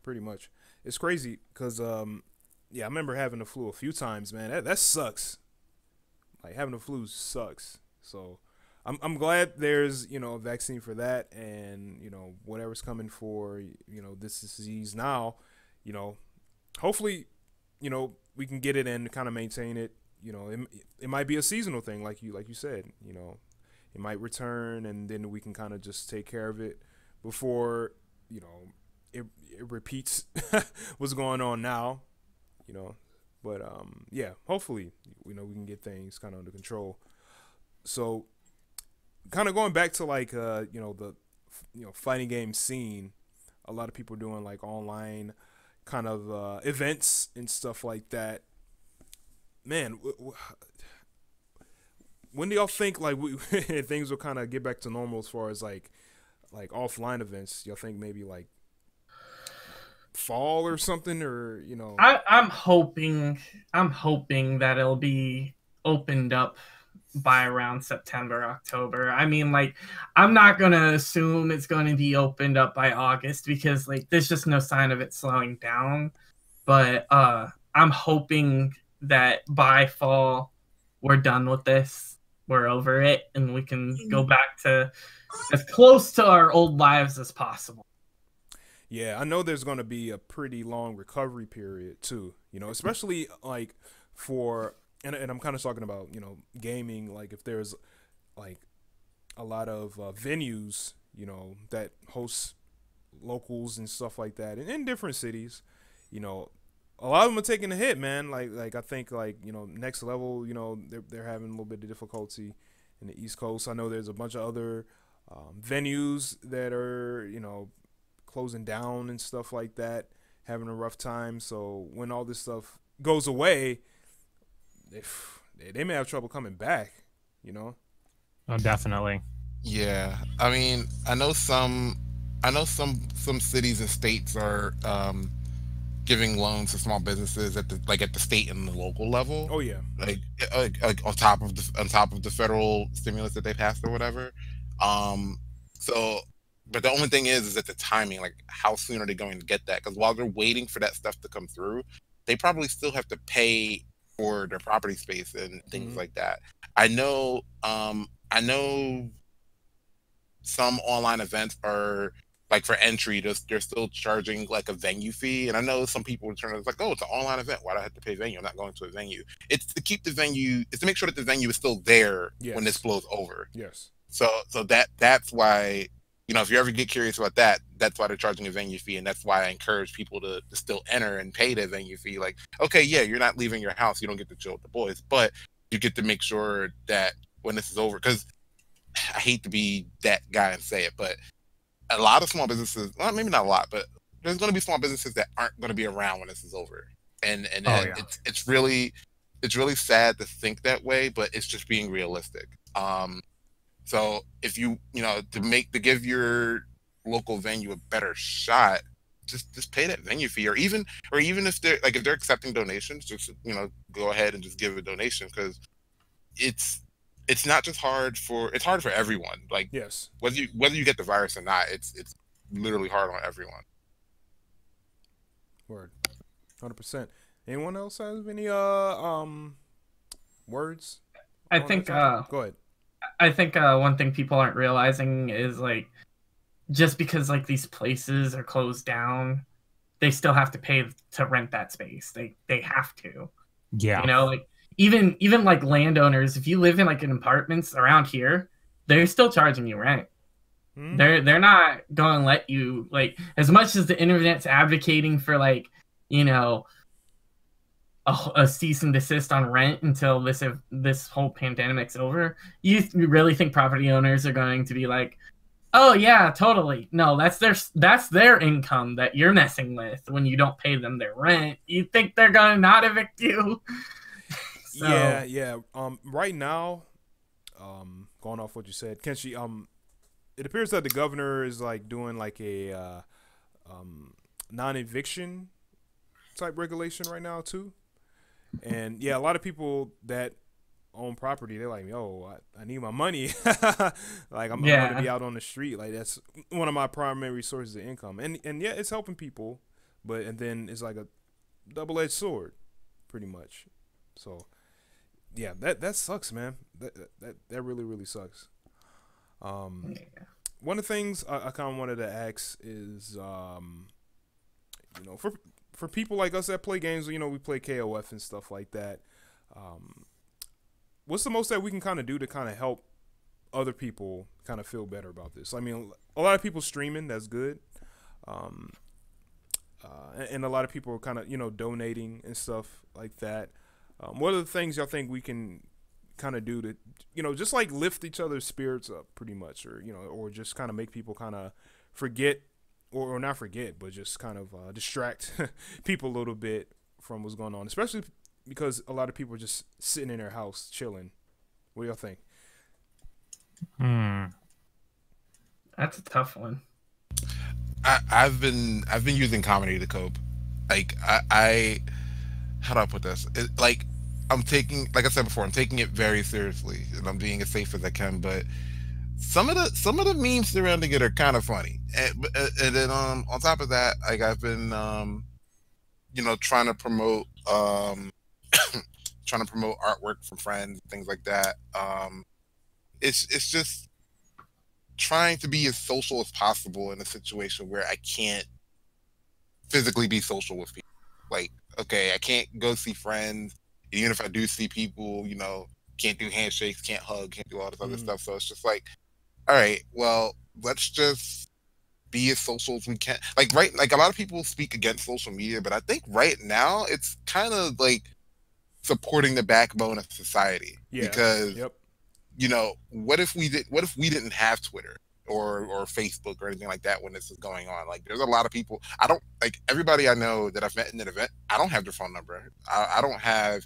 pretty much. It's crazy because yeah, I remember having the flu a few times, man. That sucks. Like having the flu sucks. So I'm glad there's a vaccine for that, and whatever's coming for this disease now, hopefully we can get it and kind of maintain it. It might be a seasonal thing, like you said. It might return, and then we can kind of just take care of it before it repeats what's going on now. But yeah, hopefully we can get things kind of under control. So kind of going back to like the fighting game scene, a lot of people doing like online kind of events and stuff like that. Man, when do y'all think like things will kind of get back to normal as far as like offline events? Y'all think maybe like fall or something, or I'm hoping that it'll be opened up by around September, October. I mean, like, I'm not gonna assume it's going to be opened up by August because like there's just no sign of it slowing down. But I'm hoping that by fall we're done with this, we're over it, and we can go back to as close to our old lives as possible. Yeah, I know there's going to be a pretty long recovery period too, especially like for, and I'm kind of talking about, gaming, like if there's like a lot of venues, that host locals and stuff like that in different cities, a lot of them are taking a hit, man. Like I think like, Next Level, they're having a little bit of difficulty in the East Coast. I know there's a bunch of other venues that are, closing down and stuff like that, having a rough time. So when all this stuff goes away, they may have trouble coming back, Oh, definitely. Yeah, I mean, I know some cities and states are giving loans to small businesses at the state and the local level. Oh yeah, like on top of the federal stimulus that they passed or whatever. So, but the only thing is that the timing, like how soon are they going to get that? Because while they're waiting for that stuff to come through, they probably still have to pay for their property space and things like that. I know some online events are like for entry, they're still charging like a venue fee. And I know some people return it's like, oh, it's an online event. Why do I have to pay venue? I'm not going to a venue. It's to keep the venue. It's to make sure that the venue is still there when this blows over. Yes. So that's why, if you ever get curious about that, that's why they're charging a venue fee, and that's why I encourage people to still enter and pay the venue fee. Like, okay, yeah, you're not leaving your house, you don't get to chill with the boys, but you get to make sure that when this is over, because I hate to be that guy and say it, but a lot of small businesses, well, maybe not a lot, but there's going to be small businesses that aren't going to be around when this is over. And it's really sad to think that way, but it's just being realistic. So if you know, to give your local venue a better shot, just pay that venue fee, or even if they're accepting donations, just, you know, go ahead and just give a donation, because it's not just it's hard for everyone. Like, yes, whether you get the virus or not, it's literally hard on everyone. Word, 100%. Anyone else have any words? I think go ahead. I think one thing people aren't realizing is, like, just because, like, these places are closed down, they still have to pay to rent that space. They have to. Yeah. You know, like, even like landowners, if you live in, like, in apartments around here, they're still charging you rent. They're not going to let you, like, as much as the internet's advocating for, like, you know, a cease and desist on rent until this whole pandemic's over. You really think property owners are going to be like, oh yeah, totally? No, that's their income that you're messing with when you don't pay them their rent. You think they're gonna not evict you? So, yeah. Right now, going off what you said, Kenshi, it appears that the governor is, like, doing, like, a non-eviction type regulation right now too. And yeah, a lot of people that own property, they're like, yo, I need my money. Like, I'm going to be out on the street. Like, that's one of my primary sources of income. And yeah, it's helping people, and then it's like a double-edged sword, pretty much. So yeah, that sucks, man. That really, really sucks. One of the things I kind of wanted to ask is, you know, for people like us that play games, you know, we play KOF and stuff like that. What's the most that we can kind of do to kind of help other people kind of feel better about this? I mean, a lot of people streaming, that's good. And a lot of people are kind of, you know, donating and stuff like that. What are the things y'all think we can kind of do to, you know, just like lift each other's spirits up pretty much, or, you know, or just kind of make people kind of forget, or not forget, but just kind of distract people a little bit from what's going on, especially because a lot of people are just sitting in their house chilling. What do y'all think? That's a tough one. I've been using comedy to cope. Like, I how do I put this? Like, like I said before, I'm taking it very seriously, and I'm being as safe as I can. But some of the memes surrounding it are kind of funny, and then on top of that, like, I've been you know, trying to promote artwork from friends, things like that. It's just trying to be as social as possible in a situation where I can't physically be social with people. Like, okay, I can't go see friends. Even if I do see people, you know, can't do handshakes, can't hug, can't do all this other stuff. So it's just like, all right, well, let's just be as social as we can. Like, like, a lot of people speak against social media, but I think right now it's kind of like supporting the backbone of society. Yeah. Because, you know, what if we didn't have Twitter or Facebook or anything like that when this is going on? Like, there's a lot of people, like, everybody I know that I've met in an event, I don't have their phone number. I don't have,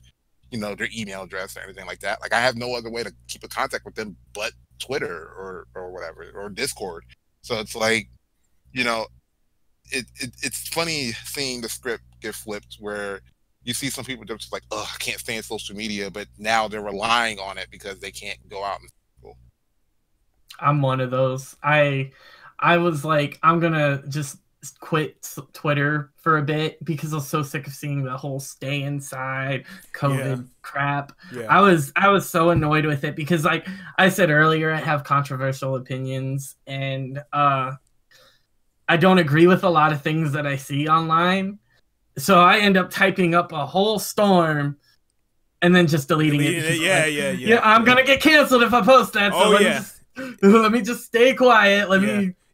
you know, their email address or anything like that. Like, I have no other way to keep in contact with them but Twitter or whatever, or Discord. So it's like, you know, it's funny seeing the script get flipped, where you see some people just like, oh, I can't stand social media, but now they're relying on it because they can't go out and school. I'm one of those. I was like, I'm gonna just quit Twitter for a bit because I was so sick of seeing the whole stay inside COVID crap. I was so annoyed with it because, like I said earlier, I have controversial opinions, and I don't agree with a lot of things that I see online. So I end up typing up a whole storm and then just deleting it. Yeah. I'm gonna get canceled if I post that. So let me just stay quiet.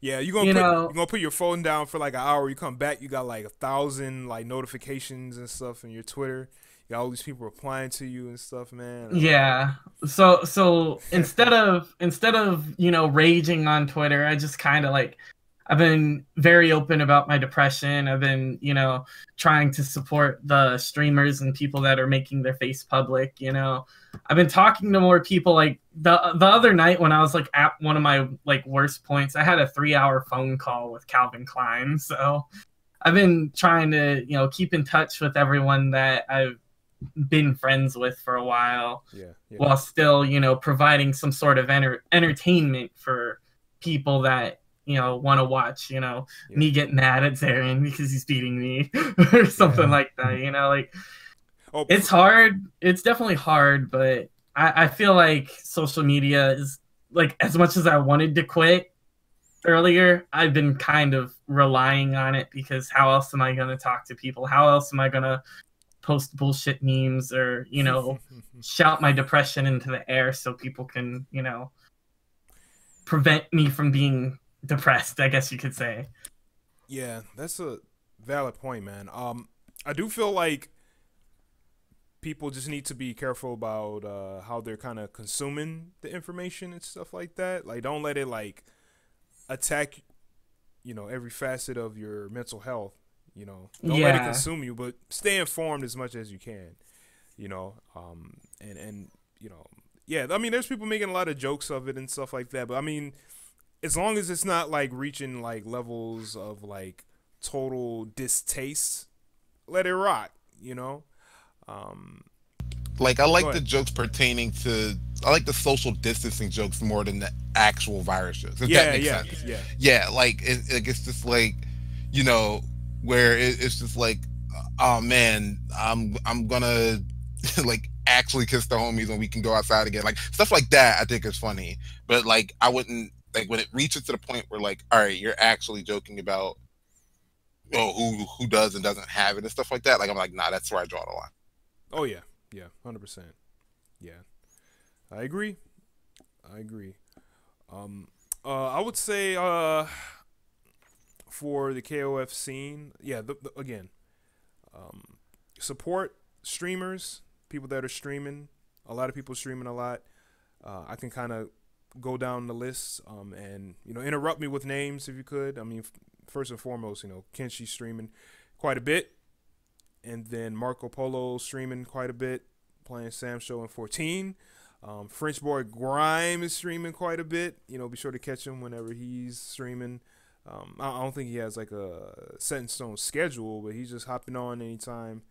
You're gonna put your phone down for like an hour. You come back, you got like 1,000 like notifications and stuff in your Twitter. got all these people replying to you and stuff, man. Yeah. So instead of raging on Twitter, I just kind of like, I've been very open about my depression. I've been, trying to support the streamers and people that are making their face public. I've been talking to more people. Like the other night when I was like at one of my like worst points, I had a 3-hour phone call with Calvin Klein. So I've been trying to, keep in touch with everyone that I've been friends with for a while, while still, providing some sort of entertainment for people that want to watch, me get mad at Zarin because he's beating me or something like that, like it's hard. It's definitely hard, but I feel like social media is like, as much as I wanted to quit earlier, I've been kind of relying on it, because how else am I going to talk to people? How else am I going to post bullshit memes or, shout my depression into the air so people can, prevent me from being depressed, I guess you could say. Yeah, that's a valid point, man. I do feel like people just need to be careful about how they're kind of consuming the information and stuff like that. Like, don't let it like attack, every facet of your mental health. Don't let it consume you, but stay informed as much as you can. I mean, there's people making a lot of jokes of it and stuff like that, but I mean, as long as it's not like reaching like levels of like total distaste, let it rock, Like, I like the jokes pertaining to, I like the social distancing jokes more than the actual virus jokes. If that makes sense. Yeah, like it's just like, where it's just like, oh man, I'm gonna like actually kiss the homies and we can go outside again. Like stuff like that I think is funny. But like I wouldn't, like when it reaches to the point where like, all right, you're actually joking about who does and doesn't have it and stuff like that, like I'm like, nah, that's where I draw the line. Oh yeah, 100%. Yeah, I agree. I would say for the KOF scene, again, support streamers, people that are streaming. A lot of people streaming a lot. I can kind of go down the list and interrupt me with names if you could. I mean, first and foremost, Kenshi streaming quite a bit, and then Marco Polo streaming quite a bit, playing Sam Show in 14. French boy Grime is streaming quite a bit. Be sure to catch him whenever he's streaming. I don't think he has like a set in stone schedule, but he's just hopping on anytime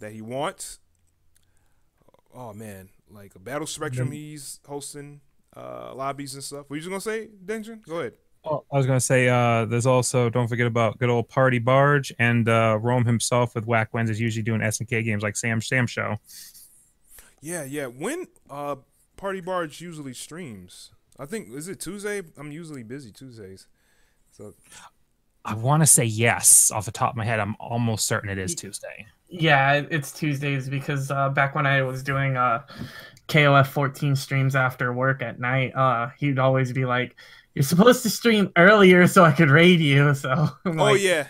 that he wants. Oh man, like a Battle Spectrum, he's hosting lobbies and stuff. What you just gonna say, Denjin? Go ahead. Oh, I was gonna say, there's also, don't forget about good old Party Barge and Rome himself with Whack Wednesdays, usually doing SNK games like Sam Show. Yeah. When Party Barge usually streams, I think, is it Tuesday? I'm usually busy Tuesdays. So I want to say yes off the top of my head. I'm almost certain it is Tuesday. Yeah, it's Tuesdays, because back when I was doing KOF 14 streams after work at night, he'd always be like, "You're supposed to stream earlier so I could raid you." So I'm like, yeah.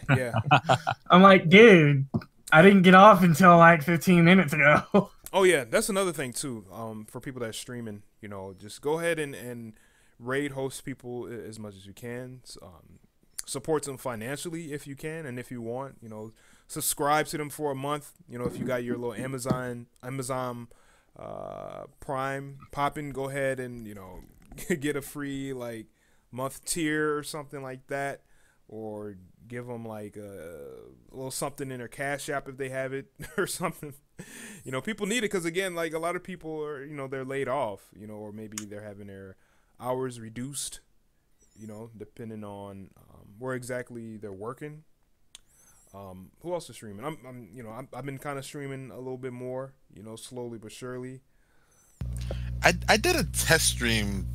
I'm like, dude, I didn't get off until like 15 minutes ago. Oh yeah, that's another thing too. For people that are streaming, just go ahead and raid host people as much as you can. Support them financially if you can, and if you want, subscribe to them for a month. If you got your little Amazon Prime popping, go ahead and get a free like month tier or something like that, or give them like a little something in their Cash App if they have it or something. People need it, because again, like a lot of people are, they're laid off, or maybe they're having their hours reduced, depending on where exactly they're working. Who else is streaming? I've been kind of streaming a little bit more, slowly but surely. I did a test stream.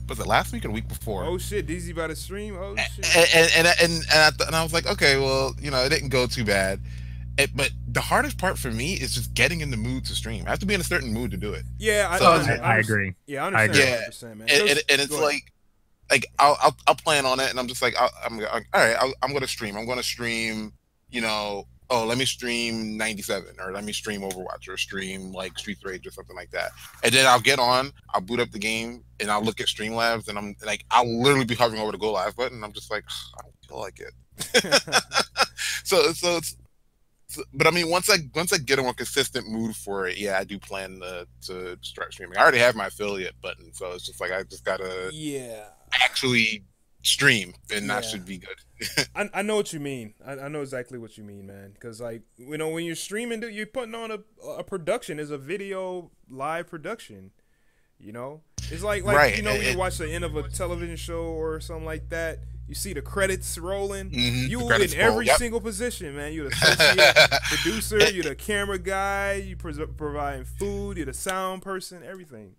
Was it last week or the week before? Oh shit, DZ about to stream. Oh shit. And I was like, okay, well, it didn't go too bad. But the hardest part for me is just getting in the mood to stream. I have to be in a certain mood to do it. Yeah, I agree. Yeah, I understand. 100%, man. And it's like I'll plan on it, and I'm just like, I'm all right. I'm gonna stream. I'm gonna stream, oh, let me stream 97 or let me stream Overwatch or stream like Streets Rage or something like that. And then I'll get on, I'll boot up the game and I'll look at Streamlabs and I'm like, I'll literally be hovering over the go live button. And I'm just like, I don't feel like it. But I mean, once I get in a consistent mood for it, yeah, I do plan to start streaming. I already have my affiliate button, so it's just like I just gotta actually stream, and that should be good. I know what you mean. I know exactly what you mean, man. Because like when you're streaming, you're putting on a production. It's a video live production. It's like right. When you watch the end of a television show or something like that. You see the credits rolling. You in every single position, man. You're the associate producer. You're the camera guy. You providing food. You're the sound person. Everything.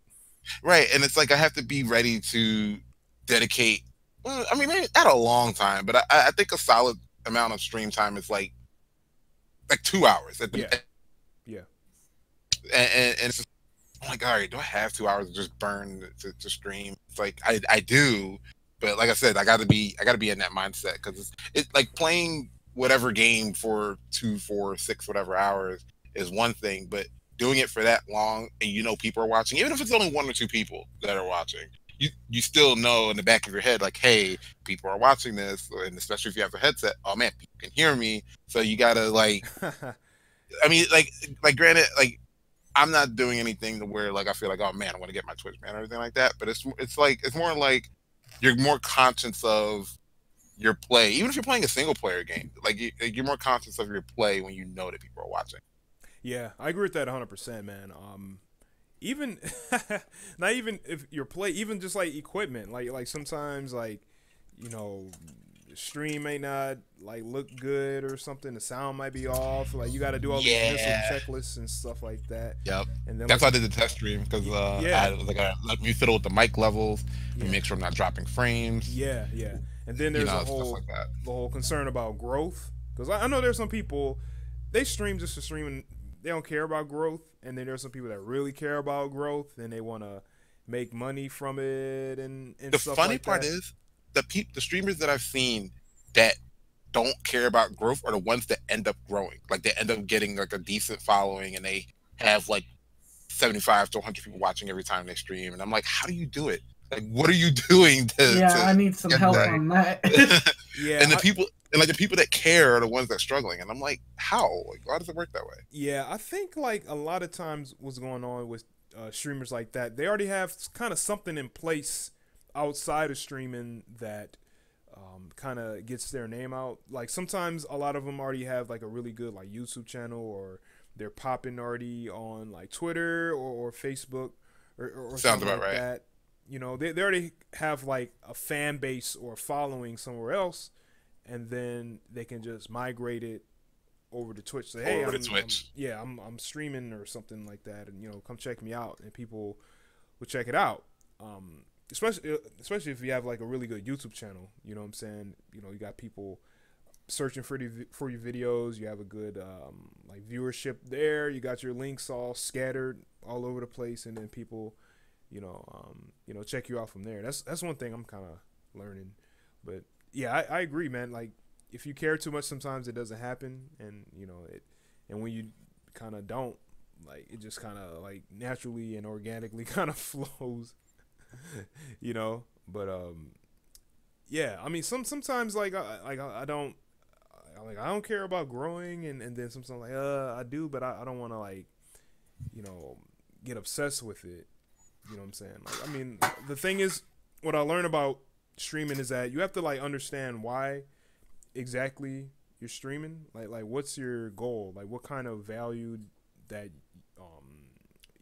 Right, and it's like I have to be ready to dedicate. Well, I mean, not a long time, but I think a solid amount of stream time is like 2 hours. And it's just, I'm like, all right, do I have 2 hours to just burn to stream? It's like I do. But like I said, I gotta be in that mindset because it's like playing whatever game for 2, 4, 6, whatever hours is one thing, but doing it for that long and people are watching, even if it's only 1 or 2 people that are watching, you still know in the back of your head like, hey, people are watching this, and especially if you have a headset, oh man, people can hear me, so you gotta like, I mean, like granted, like I'm not doing anything to where like I feel like, oh man, I want to get my Twitch ban or anything like that, but it's more like you're more conscious of your play, even if you're playing a single player game. Like you're more conscious of your play when you know that people are watching. Yeah, I agree with that 100%, man. Even not even if your play, even just like equipment, like sometimes like stream may not like look good or something. The sound might be off. Like you got to do all these initial checklists and stuff like that. Yep. And then that's why I did the test stream because I let me fiddle with the mic levels and make sure I'm not dropping frames. Yeah. And then there's the whole concern about growth, because I know there's some people they stream just to stream and they don't care about growth, and then there's some people that really care about growth and they want to make money from it and the stuff funny like part that. is the streamers that I've seen that don't care about growth are the ones that end up growing. Like they end up getting like a decent following and they have like 75 to 100 people watching every time they stream. And I'm like, how do you do it? Like, what are you doing to I need some help on that. And the people that care are the ones that are struggling. And I'm like, how? Like, why does it work that way? Yeah, I think like a lot of times what's going on with streamers like that, they already have kind of something in place outside of streaming that kind of gets their name out. Like sometimes a lot of them already have like a really good like YouTube channel, or they're popping already on like Twitter or Facebook or sounds something about like right. that. They already have like a fan base or following somewhere else, and then they can just migrate it over to Twitch. Say, hey, I'm streaming or something like that, and come check me out, and people will check it out. Especially if you have like a really good YouTube channel, you know what I'm saying? You got people searching for your videos. You have a good like viewership there. You got your links all scattered all over the place, and then people, check you out from there. That's one thing I'm kind of learning. But yeah, I agree, man. Like if you care too much, sometimes it doesn't happen, and and when you kind of don't, like it just kind of like naturally and organically kind of flows. But yeah, I mean sometimes like I don't care about growing, and then sometimes like I do, but I don't want to like get obsessed with it. You know what I'm saying? Like, I mean, the thing is, what I learned about streaming is that you have to like understand why exactly you're streaming. Like what's your goal? Like what kind of value that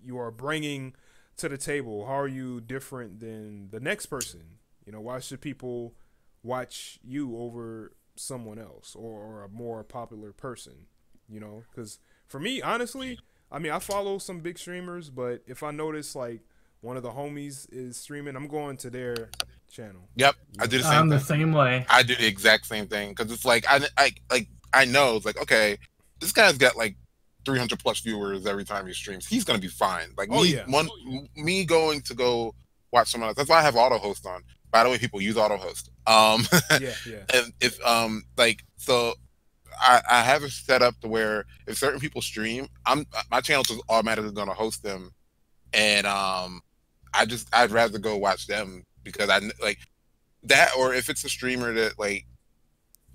you are bringing to the table? How are you different than the next person? Why should people watch you over someone else or a more popular person? Because for me, honestly, I mean, I follow some big streamers, but if I notice like one of the homies is streaming, I'm going to their channel. Yep, I do the same. I'm the same way. I do the exact same thing because it's like I know it's like, okay, this guy's got like 300 plus viewers every time he streams. He's gonna be fine. Like me going to go watch someone else. That's why I have auto host on. By the way, people use auto host. Yeah. And if like so I have it set up to where if certain people stream, my channel is automatically going to host them, and I'd rather go watch them because I like that, or if it's a streamer that like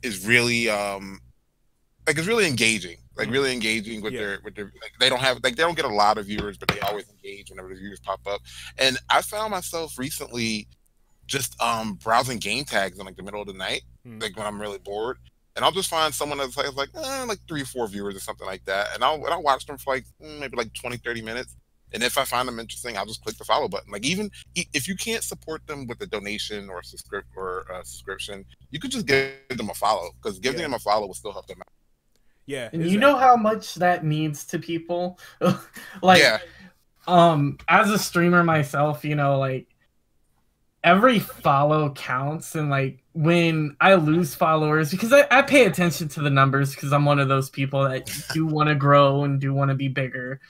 is really like it's really engaging, like really engaging with their like they don't get a lot of viewers, but they always engage whenever the viewers pop up. And I found myself recently just browsing game tags in like the middle of the night, like when I'm really bored, and I'll just find someone that's like 3 or 4 viewers or something like that, and I'll watch them for like maybe like 20-30 minutes. And if I find them interesting, I'll just click the follow button. Like even if you can't support them with a donation or a subscription, you could just give them a follow, because giving them a follow will still help them out. Yeah, and you know how much that means to people. Like, as a streamer myself, you know, like every follow counts, and like when I lose followers, because I pay attention to the numbers, because I'm one of those people that do want to grow and do want to be bigger.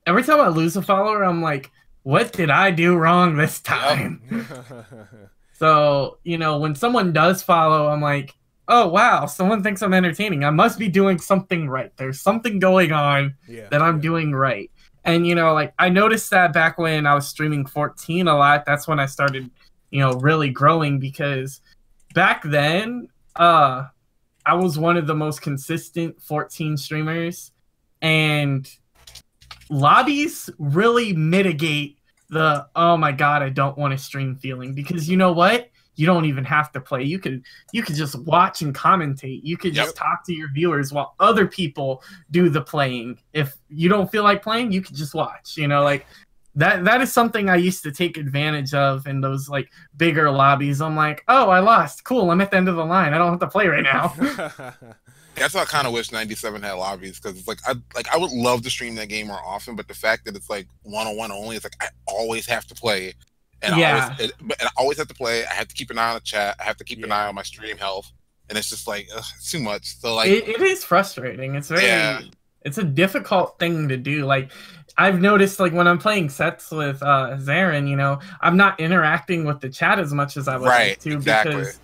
Every time I lose a follower, I'm like, what did I do wrong this time? So, you know, when someone does follow, I'm like, oh, wow, someone thinks I'm entertaining. I must be doing something right. There's something going on that I'm doing right. And, you know, like I noticed that back when I was streaming 14 a lot, that's when I started, you know, really growing, because back then I was one of the most consistent 14 streamers, and lobbies really mitigate the, oh my god, I don't want to stream feeling, because you know what? You don't even have to play. You could just watch and commentate. You could just talk to your viewers while other people do the playing. If you don't feel like playing, you could just watch. You know, like that is something I used to take advantage of in those like bigger lobbies. I'm like, oh, I lost. Cool, I'm at the end of the line. I don't have to play right now. That's why I kind of wish 97 had lobbies, because it's like I would love to stream that game more often, but the fact that it's like 1-on-1 only, it's like I always have to play. And I always have to play. I have to keep an eye on the chat. I have to keep an eye on my stream health, and it's just like it's too much. So like, it is frustrating. It's very, it's a difficult thing to do. Like I've noticed, like when I'm playing sets with Zarin, you know, I'm not interacting with the chat as much as I would like to, because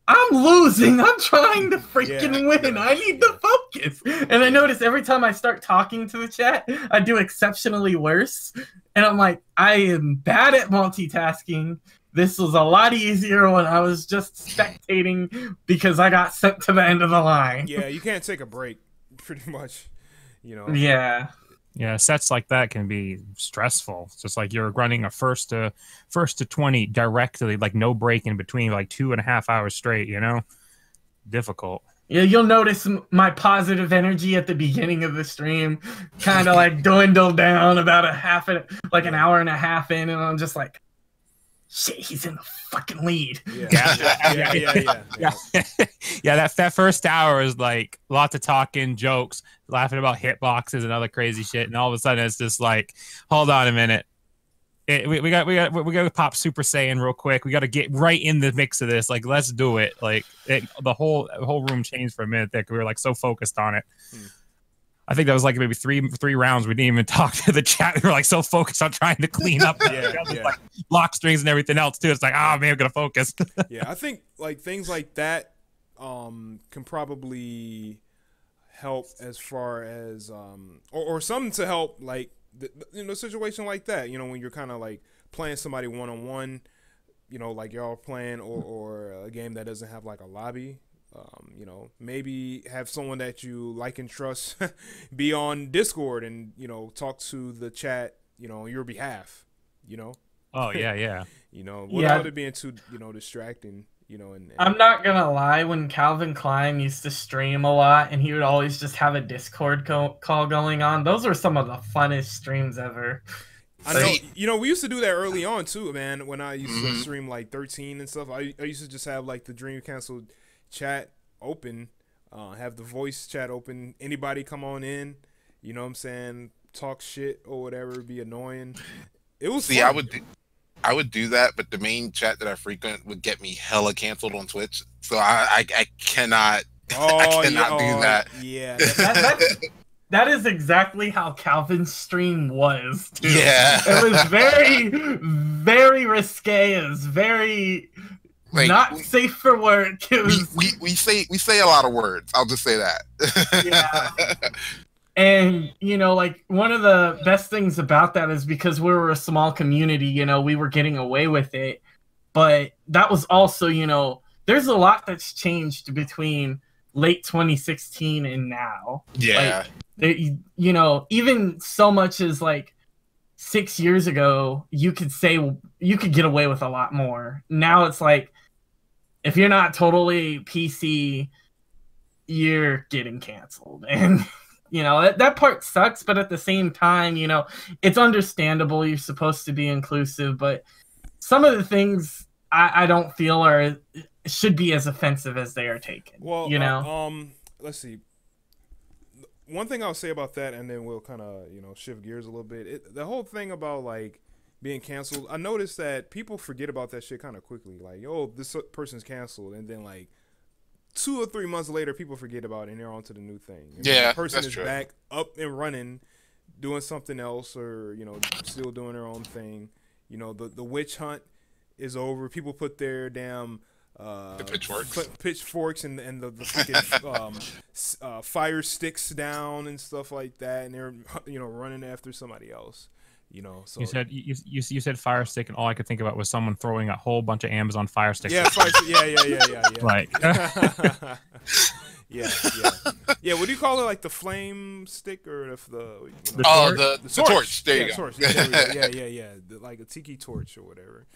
I'm losing. I'm trying to freaking win. I need to focus. And I notice every time I start talking to the chat, I do exceptionally worse. And I'm like, I am bad at multitasking. This was a lot easier when I was just spectating, because I got sent to the end of the line. Yeah, you can't take a break, pretty much. You know. Yeah, sets like that can be stressful. It's just like you're running a first to 20 directly, like no break in between, like 2.5 hours straight. You know, difficult. Yeah, you'll notice my positive energy at the beginning of the stream kind of like dwindle down about an hour and a half in, and I'm just like, shit, he's in the fucking lead. Yeah, that first hour is like lots of talking, jokes, laughing about hitboxes and other crazy shit, and all of a sudden it's just like, hold on a minute. We got to pop Super Saiyan real quick. We got to get right in the mix of this. Like, let's do it. Like, the whole room changed for a minute there, 'cause we were like so focused on it. I think that was like maybe three rounds. We didn't even talk to the chat. We were like so focused on trying to clean up, like lock strings and everything else too. It's like, oh man, I'm gonna focus. Yeah, I think like things like that can probably help as far as or something to help like. You know, situation like that, you know, when you're kind of like playing somebody one-on-one, you know, like y'all playing or a game that doesn't have like a lobby, you know, maybe have someone that you like and trust be on Discord and, you know, talk to the chat, you know, on your behalf, you know. Oh yeah. You know, without it being too, you know, distracting. You know, and I'm not gonna lie, when Calvin Klein used to stream a lot and he would always just have a Discord call going on, those were some of the funnest streams ever. I know, you know, we used to do that early on too, man. When I used to stream like 13 and stuff, I used to just have like the Dream Cancel chat open, have the voice chat open. Anybody come on in, you know what I'm saying, talk shit or whatever, be annoying. It was fun. I would do that, but the main chat that I frequent would get me hella canceled on Twitch. So I cannot do that. Yeah. That is exactly how Calvin's stream was, too. Yeah. It was very, very risque. It was very Like, not safe for work. We say a lot of words. I'll just say that. Yeah. And, you know, like, one of the best things about that is because we were a small community, you know, we were getting away with it. But that was also, you know, there's a lot that's changed between late 2016 and now. Yeah. Like, you know, even so much as, like, 6 years ago, you could get away with a lot more. Now it's like, if you're not totally PC, you're getting canceled. And... you know, that part sucks, but at the same time, you know, it's understandable. You're supposed to be inclusive, but some of the things I don't feel should be as offensive as they are taken. Well, you know, let's see. One thing I'll say about that, and then we'll kind of, you know, shift gears a little bit. The whole thing about, like, being canceled, I noticed that people forget about that shit kind of quickly. Like, yo, this person's canceled, and then, like, 2 or 3 months later, people forget about it and they're on to the new thing. And the person is back up and running, doing something else, or, you know, still doing their own thing. You know, the witch hunt is over. People put their damn the pitchforks and the freaking fire sticks down and stuff like that, and they're, you know, running after somebody else. You know, so you said Fire Stick, and all I could think about was someone throwing a whole bunch of Amazon Fire Sticks. Yeah, yeah. Like, yeah. What do you call it? Like the flame stick or the torch? There you go. Torch. Yeah. Like a tiki torch or whatever.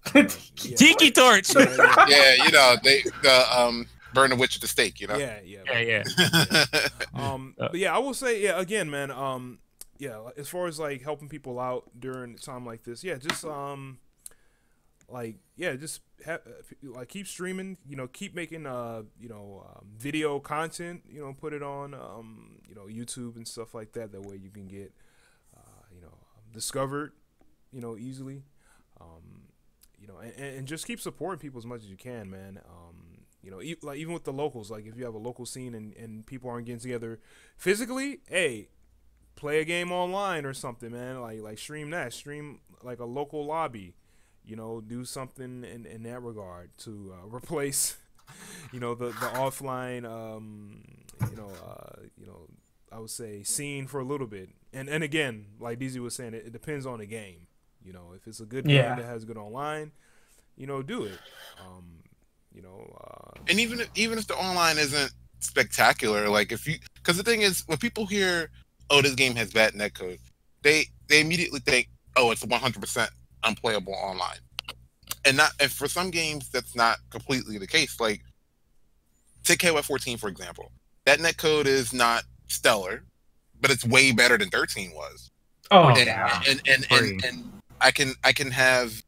Tiki torch. Yeah, you know, the burn the witch at the stake. You know. Yeah. But yeah, I will say, yeah, again, man. Yeah, as far as like helping people out during a time like this, yeah, just keep streaming, you know, keep making video content, you know, put it on you know, YouTube and stuff like that. That way you can get discovered, you know, easily, you know, and just keep supporting people as much as you can, man. You know, like even with the locals, like if you have a local scene and people aren't getting together physically, hey, play a game online or something, man. Like stream like a local lobby, you know, do something in that regard to replace, you know, the offline, I would say scene for a little bit. And again, like DZ was saying, it depends on the game. You know, if it's a good game that has good online, you know, do it. You know, and even if the online isn't spectacular, like because the thing is, when people hear, oh, this game has bad netcode, they immediately think, oh, it's 100% unplayable online. And for some games, that's not completely the case. Like, take KOF14, for example. That netcode is not stellar, but it's way better than 13 was. Oh, yeah. And I can have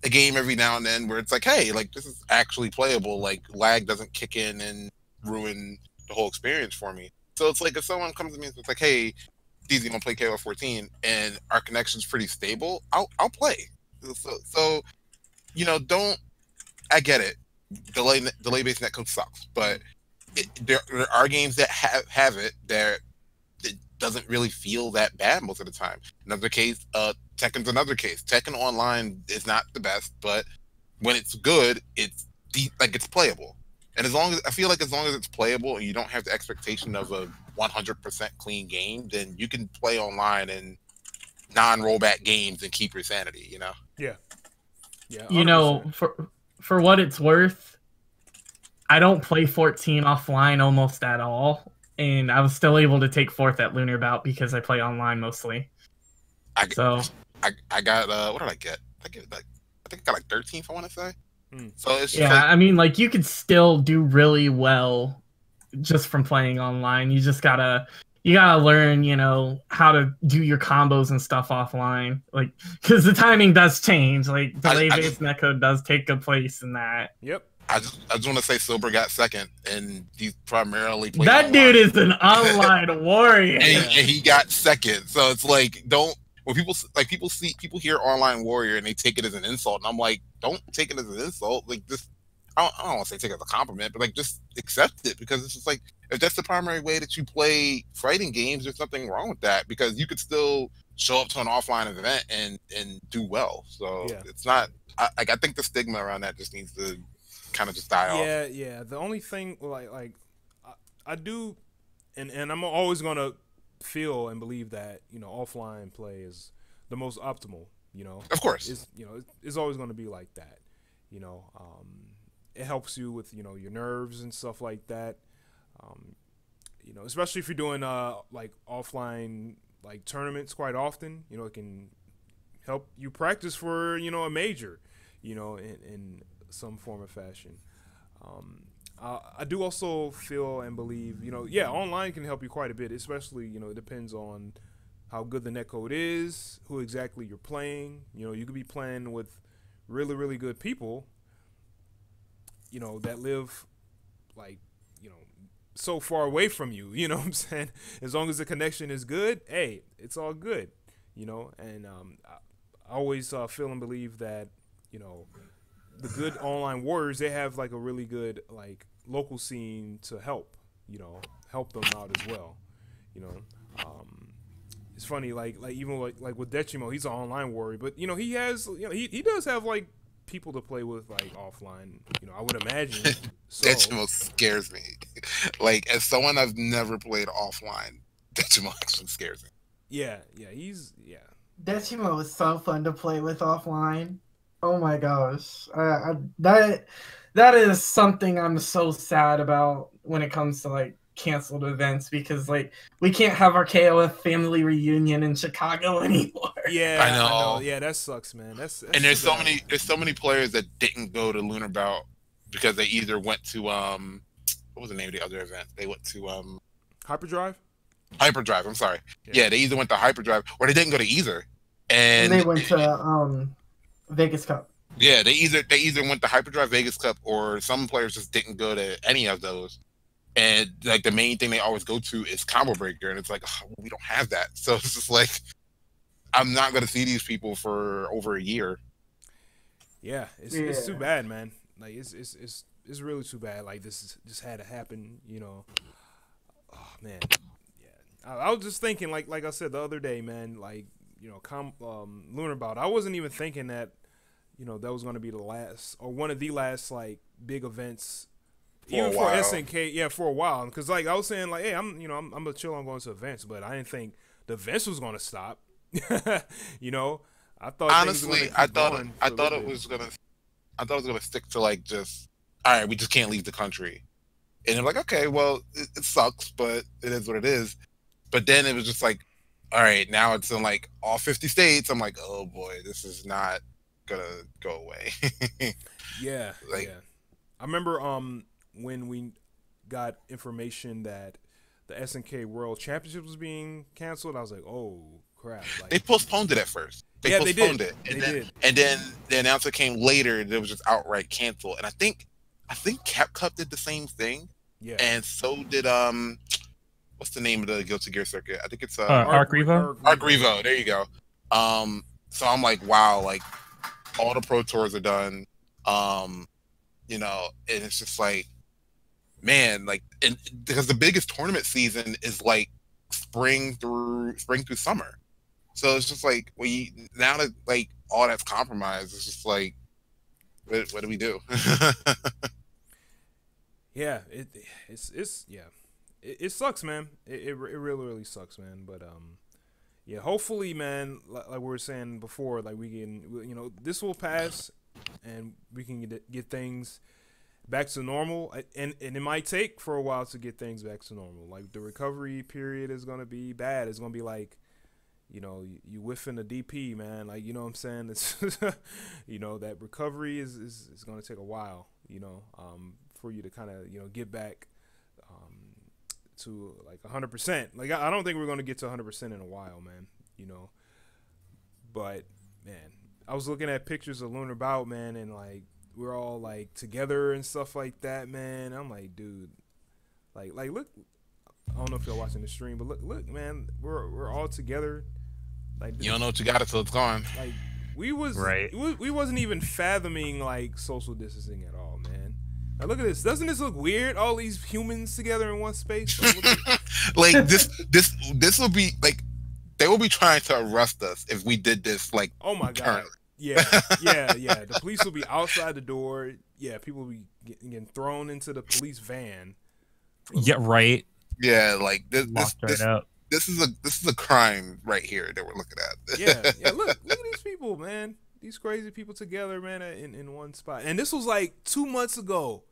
a game every now and then where it's like, hey, like, this is actually playable. Like, lag doesn't kick in and ruin the whole experience for me. So it's like if someone comes to me and it's like, hey, DZ, gonna play KOF14 and our connection's pretty stable, I'll play. So you know, I get it. Delay-based netcode sucks, but there are games that have it that it doesn't really feel that bad most of the time. Another case, Tekken's another case. Tekken Online is not the best, but when it's good, it's playable. And I feel like as long as it's playable and you don't have the expectation of a 100% clean game, then you can play online and non-rollback games and keep your sanity, you know? Yeah. Yeah. 100%. You know, for what it's worth, I don't play 14 offline almost at all, and I was still able to take 4th at Lunar Bout because I play online mostly. I got what did I get? I think I got like 13th, I want to say. So it's just I mean, like, you could still do really well just from playing online. You just gotta learn, you know, how to do your combos and stuff offline, like, because the timing does change. Like, delay-based netcode does take a place in that. Yep. I just want to say Silver got second, and he primarily played that online. Dude is an online warrior, and he got second. So it's like, when people hear online warrior and they take it as an insult, and I'm like, don't take it as an insult. Like, just I don't want to say take it as a compliment, but like, just accept it, because it's just like, if that's the primary way that you play fighting games, there's nothing wrong with that, because you could still show up to an offline event and do well. So it's not. I think the stigma around that just needs to kind of just die off. Yeah. The only thing, I do, and I'm always gonna feel and believe that offline play is the most optimal. Of course, it's always gonna be like that. It helps you with your nerves and stuff like that. Especially if you're doing like offline like tournaments quite often. It can help you practice for a major. In some form or fashion. I do also feel and believe, online can help you quite a bit, especially, it depends on how good the netcode is, who exactly you're playing. You could be playing with really, really good people, that live, like, so far away from you, you know what I'm saying? As long as the connection is good, hey, it's all good, and I always feel and believe that, the good online warriors, they have like a really good like local scene to help them out as well. It's funny like even like with Decimo, he's an online warrior, but he has he does have like people to play with like offline. I would imagine. So, Decimo scares me. Like as someone I've never played offline, Decimo actually scares me. Yeah. Decimo is so fun to play with offline. Oh my gosh, that is something I'm so sad about when it comes to like canceled events, because like we can't have our KOF family reunion in Chicago anymore. Yeah, I know. Yeah, that sucks, man. That's and there's so many players that didn't go to Lunar Bout because they either went to what was the name of the other event? They went to Hyperdrive. Hyperdrive. I'm sorry. Yeah, they either went to Hyperdrive or they didn't go to either. And they went to Vegas Cup. Yeah, they either went to Hyperdrive, Vegas Cup, or some players just didn't go to any of those. And like the main thing they always go to is Combo Breaker, and it's like we don't have that, so it's just like I'm not gonna see these people for over a year. Yeah, it's too bad, man. Like it's really too bad. Like this just had to happen, Oh man, yeah. I was just thinking, like I said the other day, man. Like Lunar Bout. I wasn't even thinking that. That was going to be the last or one of the last like big events, even for SNK. Yeah, for a while. Because like I was saying, like, hey, I'm gonna chill on going to events, but I didn't think the events was going to stop. I thought honestly, I thought it was gonna stick to like just all right, we just can't leave the country, and I'm like, okay, well, it sucks, but it is what it is. But then it was just like, all right, now it's in like all 50 states. I'm like, oh boy, this is not gonna go away. Yeah. I remember when we got information that the SNK World Championship was being canceled, I was like, oh crap. Like, they postponed it at first. They postponed it. And then the announcement came later that it was just outright canceled. And I think Cap Cup did the same thing. Yeah. And so did what's the name of the Guilty Gear circuit? I think it's Arc Revo. Arc Revo. There you go. So I'm like, wow, like all the Pro Tours are done, and it's just like, man, like, and because the biggest tournament season is like spring through summer, so it's just like now that like all that's compromised, it's just like, what do we do? Yeah, it sucks, man. It really sucks, man. But yeah, hopefully, man, like we were saying before, like we can, this will pass, and we can get things back to normal. And it might take for a while to get things back to normal. Like the recovery period is gonna be bad. It's gonna be like, you whiffing a DP, man. Like what I'm saying, it's that recovery is gonna take a while. For you to kind of get back to like 100%. Like I don't think we're gonna get to 100% in a while, man. But man, I was looking at pictures of Lunar Bout, man, and like we're all like together and stuff like that, man. I'm like, dude, like look. I don't know if y'all watching the stream, but look, man, we're all together. Like you don't know what you got until it's gone. Like we wasn't even fathoming like social distancing at all, man. Now look at this. Doesn't this look weird? All these humans together in one space. Like this will be like they will be trying to arrest us if we did this. Like, oh my god. Yeah, yeah. The police will be outside the door. Yeah, people will be getting thrown into the police van. Yeah, right. Yeah, like Locked right up. This is a crime right here that we're looking at. Yeah. Look at these people, man. These crazy people together, man, in one spot. And this was like 2 months ago.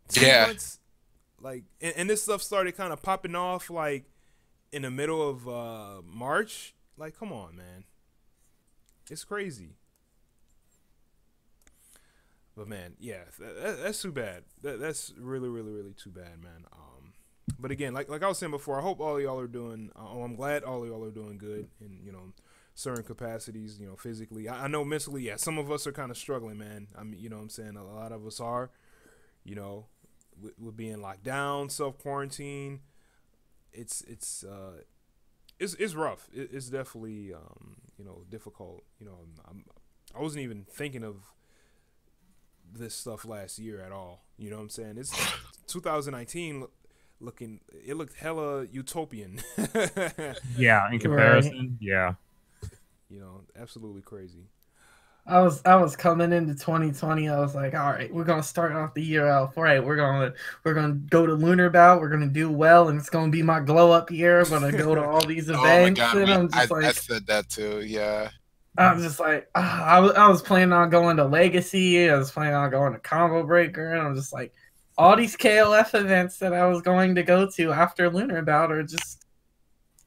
2 months, like, and this stuff started kind of popping off like in the middle of March. Like, come on, man. It's crazy. But man, yeah, that's too bad. That's really, really, really too bad, man. But again, like I was saying before, I hope all of y'all are doing. I'm glad all of y'all are doing good in certain capacities, physically. I know mentally, yeah, some of us are kind of struggling, man. I mean, what I'm saying, a lot of us are, with being locked down, self quarantine. It's rough. It's definitely difficult. I wasn't even thinking of this stuff last year at all. You know what I'm saying? It's 2019 it looked hella utopian. Yeah, in comparison, yeah. Absolutely crazy. I was coming into 2020. I was like, all right, we're gonna start off the year out. All right, we're gonna go to Lunar Bout. We're gonna do well, and it's gonna be my glow up year. I'm gonna go to all these events. Oh my God, and I'm just I said that too. Yeah. I'm just like, I was planning on going to Legacy. I was planning on going to Combo Breaker, and I'm just like, all these KOF events that I was going to go to after Lunar Bout are just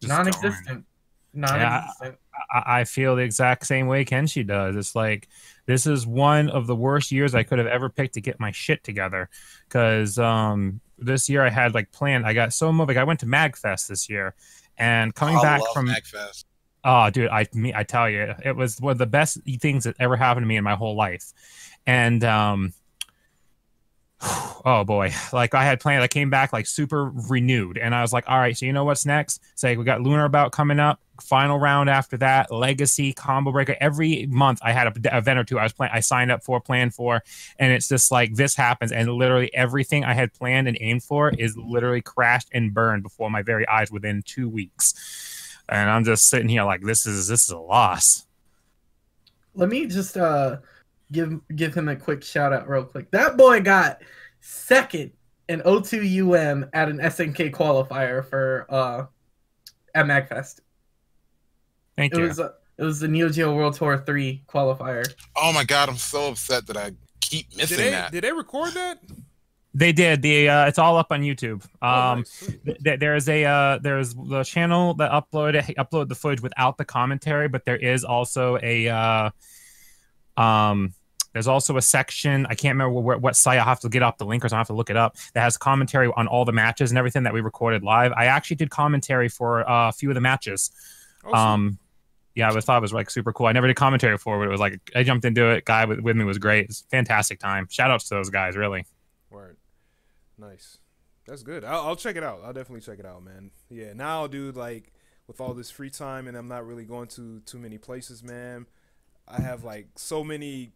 non-existent. Non-existent. I feel the exact same way Kenshi does. It's like, this is one of the worst years I could have ever picked to get my shit together. Because this year I had planned. I got so moved. I went to MagFest this year, and coming back from MagFest. Oh, dude, I tell you, it was one of the best things that ever happened to me in my whole life. And oh boy, I had planned. I came back super renewed, and I was like, all right, so you know what's next? It's like, we got Lunar Bout coming up, final round after that, Legacy, Combo Breaker. Every month I had an event or two I signed up for, planned for, and it's just like, this happens, and literally everything I had planned and aimed for is literally crashed and burned before my very eyes within 2 weeks. And I'm just sitting here like, this is a loss. Let me just give him a quick shout out real quick. That boy got second in O2 at an SNK qualifier for at MagFest. Thank you. It was the Neo Geo World Tour 3 qualifier. Oh my God, I'm so upset that I keep missing that. Did they record that? They did. It's all up on YouTube. Nice. There's the channel that uploaded the footage without the commentary, but there is also there's also a section, I can't remember what site, I'll have to get up the link, or I'll have to look it up, that has commentary on all the matches and everything that we recorded live. I actually did commentary for a few of the matches. Yeah, I thought it was super cool. I never did commentary for it, but it was I jumped into it. Guy with me was great. It's a fantastic time. Shout outs to those guys, really. Word. Nice. That's good. I'll check it out. I'll definitely check it out, man. Yeah, now, dude, with all this free time and I'm not really going to too many places, man, I have so many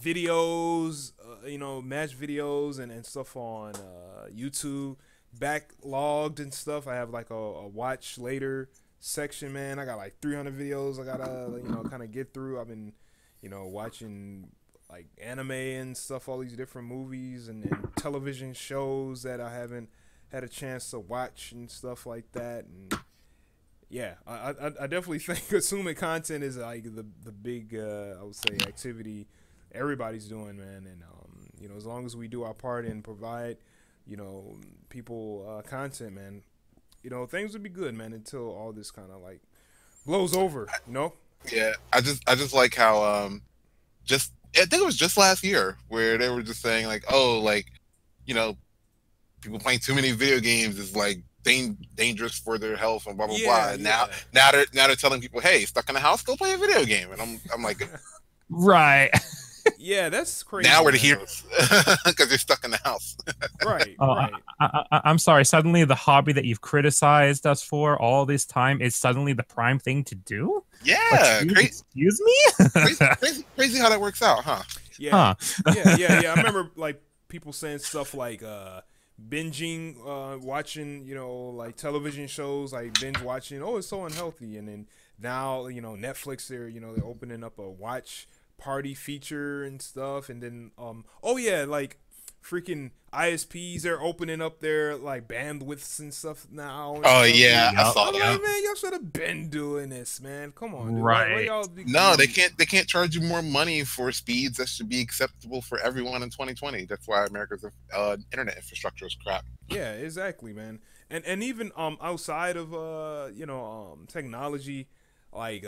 videos, match videos and stuff on YouTube, backlogged and stuff. I have a watch later section, man. I got 300 videos I gotta kind of get through. I've been watching anime and stuff, all these different movies and television shows that I haven't had a chance to watch and stuff like that. And yeah, I definitely think consuming content is the big I would say activity everybody's doing, man. And as long as we do our part and provide people content, man, things would be good, man, until all this kind of blows over. Yeah, I just like how I think it was just last year where they were just saying people playing too many video games is dangerous for their health and blah blah blah. And now they're telling people, hey, stuck in the house, go play a video game. And I'm like, right. Yeah, that's crazy. Now we're the heroes because they're stuck in the house. Right. Right. I'm sorry. Suddenly, the hobby that you've criticized us for all this time is suddenly the prime thing to do. Yeah. Excuse me. Crazy how that works out, huh? Yeah. Huh. Yeah. I remember people saying stuff binging, watching, television shows, binge watching. Oh, it's so unhealthy, and then now, you know, Netflix, they're opening up a watch party feature and stuff, and then oh yeah, like freaking ISPs are opening up their like bandwidths and stuff now. And Oh stuff. yeah, I Yep. saw I'm that. like, man, y'all should have been doing this, man. Come on, dude. Right. Why y'all be No, they greedy? can't charge you more money for speeds that should be acceptable for everyone in 2020. That's why America's internet infrastructure is crap. Yeah, exactly, man. And even outside of technology, like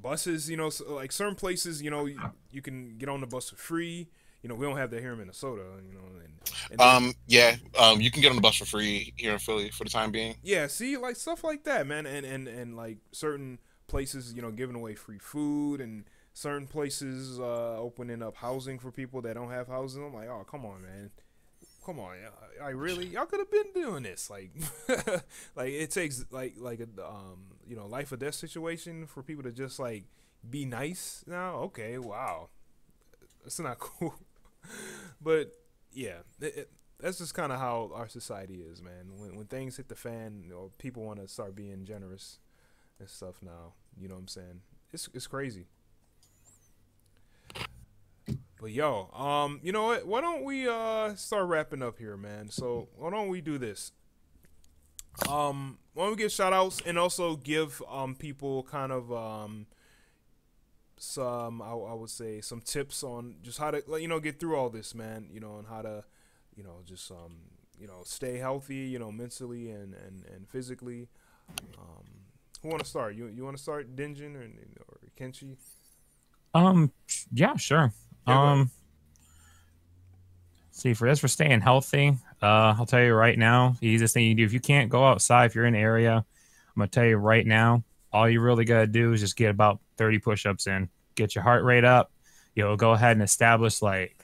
buses, like certain places, you can get on the bus for free. We don't have that here in Minnesota, and then, You can get on the bus for free here in Philly for the time being. yeah, see, like stuff like that, man, and like certain places, giving away free food, and certain places opening up housing for people that don't have housing. I'm like, oh, come on, man. Come on, I really, y'all could have been doing this. Like, like it takes like a life or death situation for people to just like be nice now. Okay, wow, that's not cool. But yeah, that's just kind of how our society is, man. When things hit the fan, people want to start being generous and stuff now. You know what I'm saying? It's crazy. But yo, you know what? Why don't we start wrapping up here, man? So why don't we do this? Why don't we give shout outs and also give people kind of some I would say some tips on just how to get through all this, man, and how to just stay healthy, mentally and physically. Who want to start? You want to start, Dinjin or Kenshi? Yeah, sure. Yeah, See, for staying healthy, I'll tell you right now, the easiest thing you can do, if you can't go outside, if you're in an area, I'm gonna tell you right now, all you really gotta do is just get about 30 push-ups in, get your heart rate up. Go ahead and establish like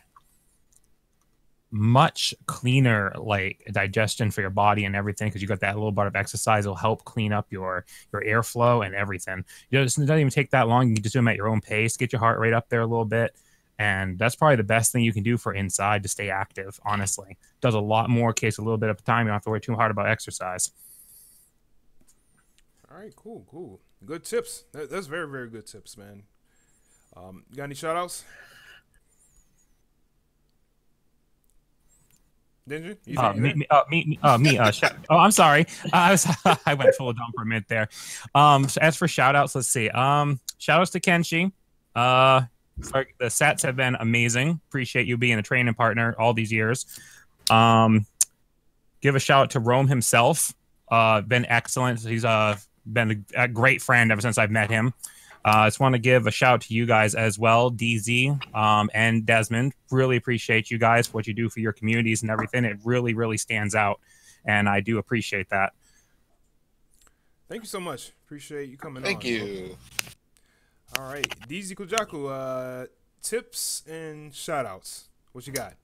much cleaner like digestion for your body and everything, because you got that little bit of exercise will help clean up your airflow and everything. It doesn't even take that long. You can just do them at your own pace, get your heart rate up there a little bit. And that's probably the best thing you can do for inside to stay active, honestly. Does a lot more, takes a little bit of time. You don't have to worry too hard about exercise. All right, cool. Good tips. That's very, very good tips, man. You got any shout outs? Didn't you? I'm sorry. I went full dumb for a minute there. So as for shout outs, let's see. Shout outs to Kenshi. The sets have been amazing. Appreciate you being a training partner all these years. Give a shout out to Rome himself. Been excellent. He's been a great friend ever since I've met him. I just want to give a shout out to you guys as well, DZ and Desmond. Really appreciate you guys for what you do for your communities and everything. It really, really stands out, and I do appreciate that. Thank you so much. Appreciate you coming on. Thank you. All right, DZ Kujaku, tips and shout outs. What you got?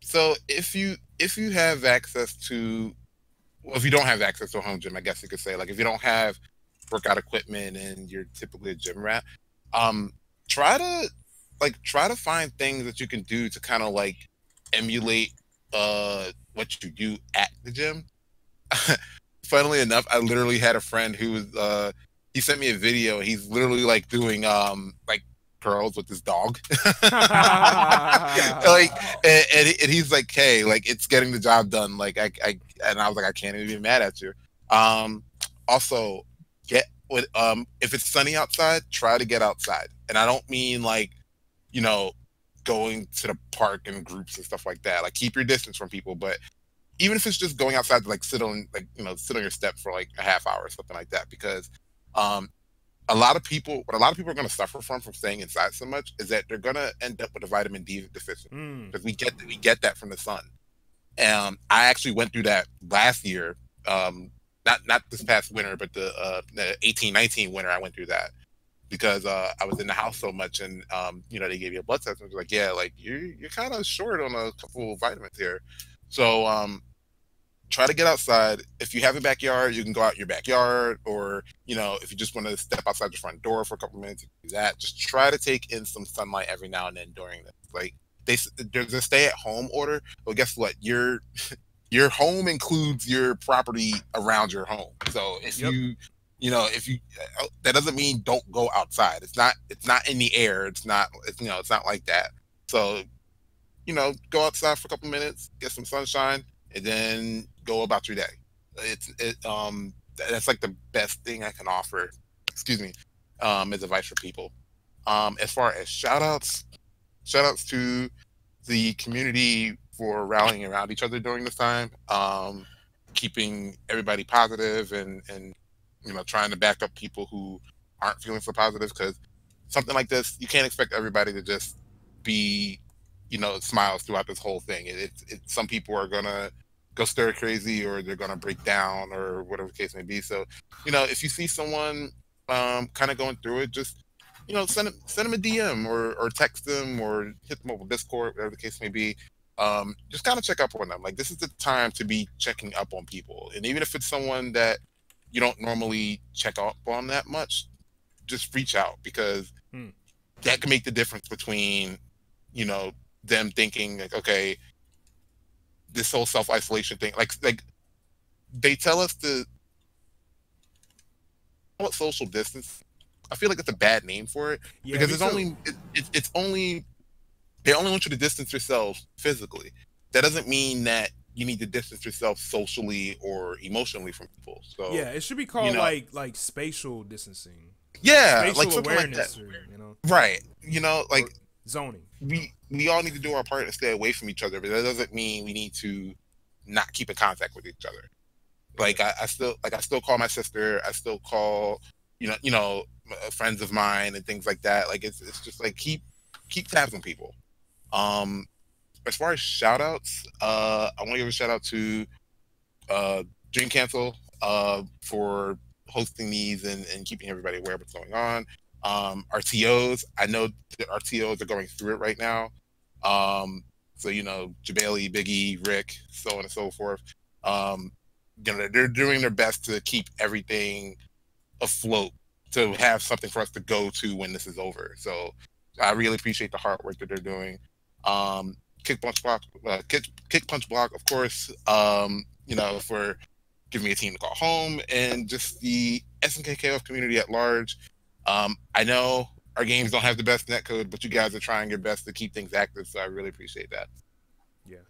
So if you have access to, well, if you don't have access to a home gym, I guess you could say, like, if you don't have workout equipment and you're typically a gym rat, try to find things that you can do to kind of like emulate what you do at the gym. Funnily enough, I literally had a friend who was he sent me a video. He's literally like doing like curls with his dog. Like and he's like, hey, like it's getting the job done. Like I was like, I can't even be mad at you. Also, if it's sunny outside, try to get outside. And I don't mean like, going to the park in groups and stuff like that. Like keep your distance from people, but even if it's just going outside to like sit on your step for like a half hour or something like that, because a lot of people are going to suffer from staying inside so much is that they're going to end up with a vitamin D deficiency, because we get that from the sun. I actually went through that last year. Not this past winter, but the 18-19 winter, I went through that because I was in the house so much, and they gave you a blood test and it was like, yeah, like you're kind of short on a couple of vitamins here. So try to get outside. If you have a backyard, you can go out in your backyard, or if you just want to step outside your front door for a couple minutes, you can do that. Just try to take in some sunlight every now and then during this. Like there's a stay-at-home order. Well, guess what? Your home includes your property around your home. So if You know, if you that doesn't mean don't go outside. It's not in the air. It's not it's not like that. So, go outside for a couple minutes, get some sunshine, and then go about your day. That's like the best thing I can offer. Excuse me, as advice for people. As far as shout outs to the community for rallying around each other during this time, keeping everybody positive and trying to back up people who aren't feeling so positive, because something like this, you can't expect everybody to just be, smiles throughout this whole thing. Some people are gonna go stir crazy, or they're gonna break down, or whatever the case may be. So, if you see someone kind of going through it, just send them a DM or text them or hit them over Discord, whatever the case may be. Just kind of check up on them. Like, this is the time to be checking up on people, and even if it's someone that you don't normally check up on that much, just reach out, because that can make the difference between, them thinking like, okay, this whole self-isolation thing, like they tell us to call it social distance. I feel like it's a bad name for it, because it's only they only want you to distance yourselves physically. That doesn't mean that you need to distance yourself socially or emotionally from people. So yeah, it should be called like spatial distancing. Yeah, spatial like something awareness, like that. or, right? Like or zoning. We all need to do our part and stay away from each other, but that doesn't mean we need to not keep in contact with each other. Like I still call my sister. I still call friends of mine and things like that. Like it's just like keep tabs on people. As far as shout outs, I want to give a shout out to Dream Cancel for hosting these and keeping everybody aware of what's going on. Our TOs, I know that our TOs are going through it right now. So Jabali, Biggie, Rick, so on and so forth. They're doing their best to keep everything afloat, to have something for us to go to when this is over. So I really appreciate the hard work that they're doing. Kick Punch Block, of course, for giving me a team to call home, and just the SNK KOF community at large. I know our games don't have the best netcode, but you guys are trying your best to keep things active, so I really appreciate that. Yeah.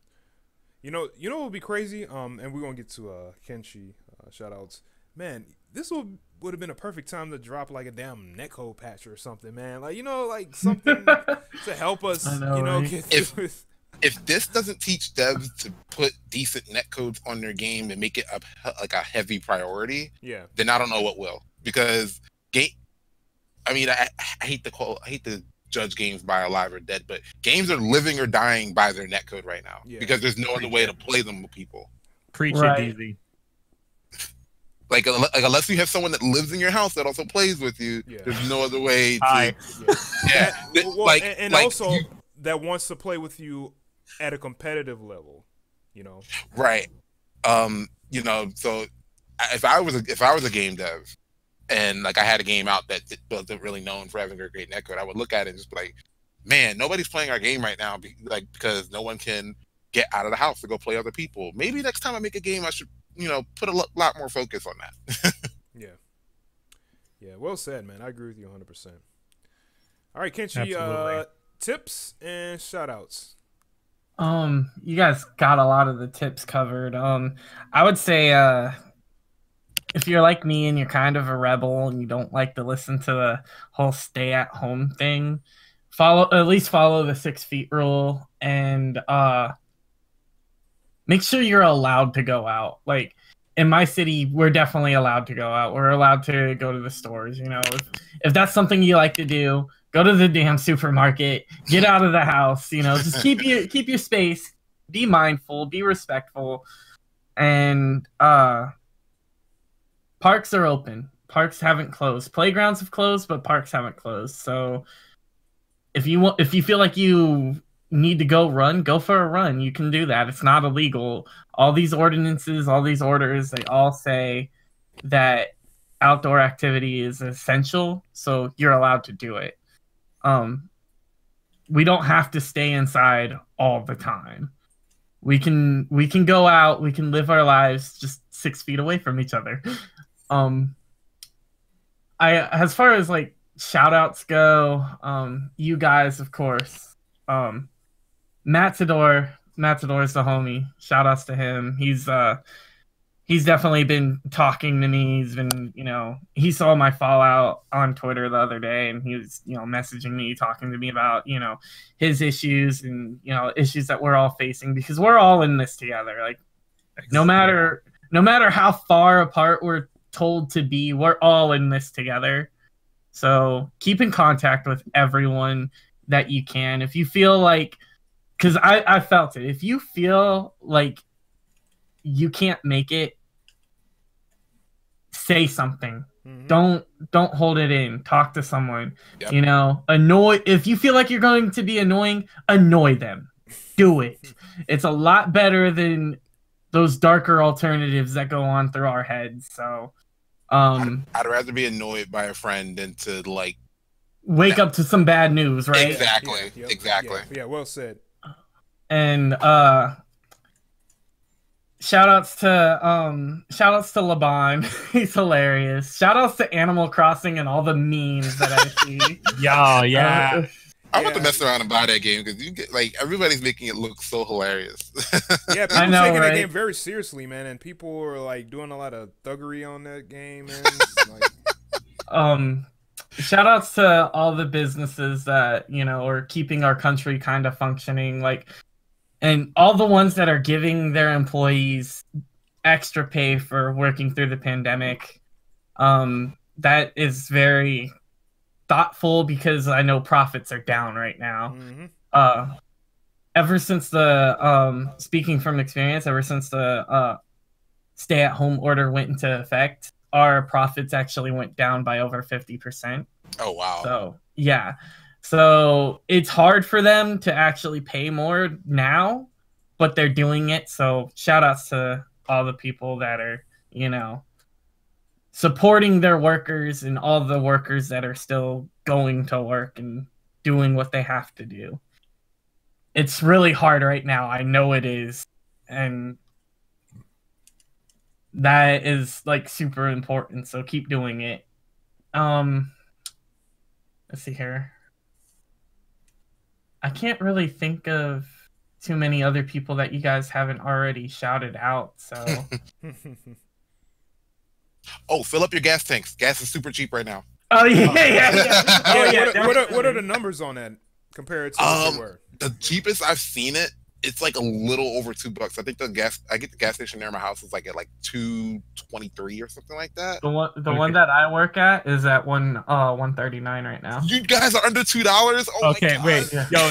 What would be crazy? And we're gonna get to Kenshi shout outs. Man, this would have been a perfect time to drop like a damn netcode patch or something, man. Like something to help us, right? get through it. If this doesn't teach devs to put decent netcodes on their game and make it a heavy priority, then I don't know what will. Because I hate to judge games by alive or dead, but games are living or dying by their netcode right now, because there's no other way to play them with people. Preach it, easy. Like unless you have someone that lives in your house that also plays with you, there's no other way to. Also that wants to play with you at a competitive level, Right. So if I was a game dev and like I had a game out that wasn't really known for having a great netcode, I would look at it and just be like, man, nobody's playing our game right now, because no one can get out of the house to go play other people. Maybe next time I make a game, I should put a lot more focus on that. Yeah, well said, man. I agree with you 100%. All right, Kenshi, tips and shout outs. You guys got a lot of the tips covered. I would say if you're like me and you're kind of a rebel and you don't like to listen to the whole stay at home thing, at least follow the 6 feet rule, and make sure you're allowed to go out. Like in my city, we're definitely allowed to go out. We're allowed to go to the stores. If that's something you like to do, go to the damn supermarket, get out of the house, just keep your space, be mindful, be respectful. And parks are open. Parks haven't closed. Playgrounds have closed, but parks haven't closed. So if you feel like you need to go for a run, you can do that. It's not illegal. All these ordinances, all these orders, they all say that outdoor activity is essential, so you're allowed to do it. We don't have to stay inside all the time. We can go out, we can live our lives just 6 feet away from each other. as far as like shout outs go, you guys, of course. Matador's the homie. Shout outs to him. He's definitely been talking to me. He's been, he saw my fallout on Twitter the other day, and he was, messaging me, talking to me about, his issues and, issues that we're all facing, because we're all in this together. Like, no matter how far apart we're told to be, we're all in this together. So keep in contact with everyone that you can. If you feel like, because I felt it, if you feel like you can't make it, say something. Don't hold it in. Talk to someone. Yep. Annoy. If you feel like you're going to be annoying, annoy them. Do it. It's a lot better than those darker alternatives that go on through our heads. So I'd rather be annoyed by a friend than to like wake up to some bad news, right? Exactly. Yep. Exactly. Yeah, well said. And shout outs to Laban. He's hilarious. Shout outs to Animal Crossing and all the memes that I see. Yeah. I want to mess around and buy that game because you get like everybody's making it look so hilarious. Yeah, people taking that game very seriously, man, and people are like doing a lot of thuggery on that game, man. Shout outs to all the businesses that are keeping our country kind of functioning, like, and all the ones that are giving their employees extra pay for working through the pandemic. That is very thoughtful because I know profits are down right now. Ever since the speaking from experience, ever since the stay-at-home order went into effect, our profits actually went down by over 50%. Oh wow. So yeah. So it's hard for them to actually pay more now, but they're doing it. So shout outs to all the people that are, supporting their workers and all the workers that are still going to work and doing what they have to do. It's really hard right now. I know it is. And that is like super important. So keep doing it. Let's see here. I can't really think of too many other people that you guys haven't already shouted out. So oh, fill up your gas tanks. Gas is super cheap right now. Oh yeah. What are the numbers on that compared to what they were? The cheapest I've seen it, it's like a little over $2. I think I get the gas station near my house is like at like $2.23 or something like that. The one that I work at is at $1.39 right now. You guys are under $2. Oh okay, wait, yo,